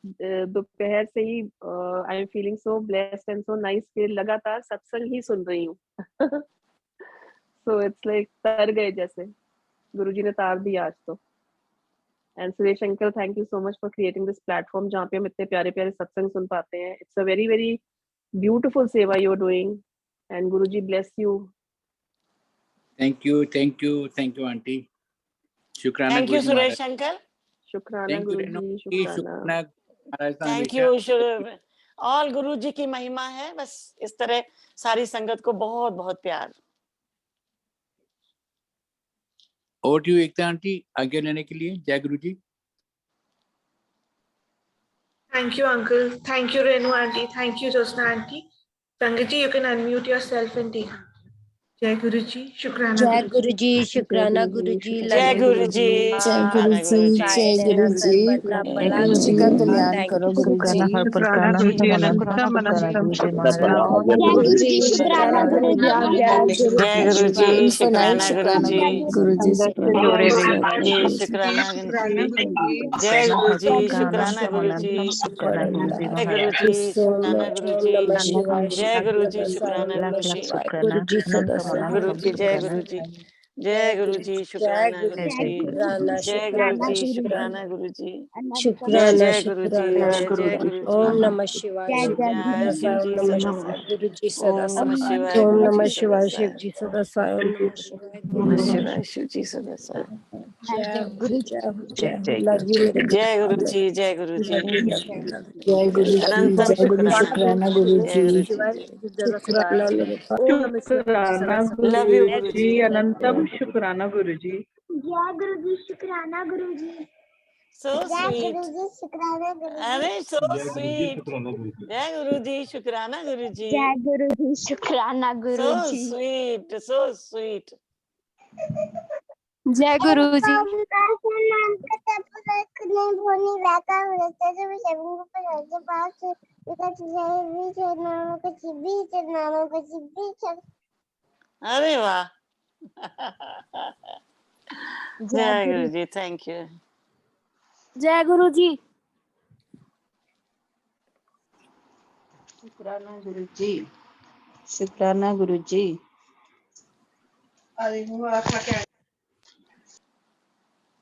दोपहर से ही I am feeling so blessed and so nice कि लगातार सत्संग ही सुन रही हूँ। सो इट्स लाइक तर गए जैसे, गुरुजी ने तार दिया आज तो। And Suresh uncle, thank you so much for creating this platform जहाँ पे हम इतने प्यारे प्यारे सत्संग सुन पाते हैं। It's a very very beautiful seva you are doing, and Guruji bless you. Thank you aunty. शुक्राना thank you Guruji Maharaj. Suresh uncle. शुक्राना थैंक यू गुरुजी, रेणु, शुक्राना। महाराज का थैंक हमेशा। यू। ऑल गुरु जी की महिमा है, बस इस तरह सारी संगत को बहुत बहुत प्यार। Over to you Ekta aunty, आगे लेने के लिए। जय गुरु जी। Thank you, Uncle. Thank you, Renu Auntie. Thank you, Josna Auntie. Sangat ji, you can unmute yourself and take. Jai Guru Ji, Shukrana जय Guru Ji. गुरु जी, शुक्राना गुरु जी। जय गुरु जी, जय शुक्राना गुरु जी। तेरा सर बरना भला गुरु का गुरु। कल्याण थैंक करो यू गुरु गुरु जी। जी। हर प्रकार अनंतम अनंतम शुक्राना गुरु जी, शुक्राना गुरु जी। जय गुरु जी, शुक्राना गुरु जी। गुरु जी जोरे वे। जी शुक्राना गुरु जी। जय गुरु जी, शुक्राना गुरु जी। जय गुरु जी, शुक्राना गुरु जी। नमः शिवाय, जय गुरु जी, सदा शुक्राना गुरु जी। गुरु जी सदा गुरु जी, जय गुरु जी। जय गुरु जी, जय शुक्राना गुरु गुरु जी, जी। शुक्राना जय गुरु शुक्राना जी, शुक्राना शुक्राना गुरु जी। शुक्राना जय गुरु जी, शुक्राना जय शुक्राना। गुरु ओम जी। नमः शिवाय, शिव जी जय सदा शिव साई। जी ओम नमः सदा शिवाय, साई। गुरु जी सदा ओम नमः साई। शिवाय, ओम गुरु नमः जी सदा शिवाय, शिव साई। जी सदा साई। ओम नमः शिवाय, गुरु नमः जी शिवाय, शिव जी सदा साई। जय हो, जय हो, जय हो। लव यू मेरे जय गुरु जी, जय गुरु ji. Love you, love you, love जय गुरु जी, अनंतम जय गुरु शुक्राना। शुक्राना गुरु जय जी। गुरु जी। शिवाय शुक्राना मेरे पास। ओम नमः शिवाय, गुरु जी सदा साई। लव यू गुरु जी। अनंतम शुक्राना गुरु जी। जय गुरु जी, शुक्राना गुरु जी। सो जय स्वीट। गुरु जी, शुक्राना गुरु जी। अरे सो स्वीट। जय गुरु जी, शुक्राना गुरु जी। जय गुरु जी, शुक्राना गुरु सो जी। Sweet, so sweet. जय गुरु जी। नाम का तप रखने भोनी लाका होता है जब शब्दों पर राज्य पास विकट जय भी चरनामों को चिब्बी चरनामों को चिब्बी चर। अरे वाह। जय गुरु जी, थैंक यू। जय गुरु जी। शुक्राना गुरु जी, शुक्राना गुरु जी। अरे वो आपका क्या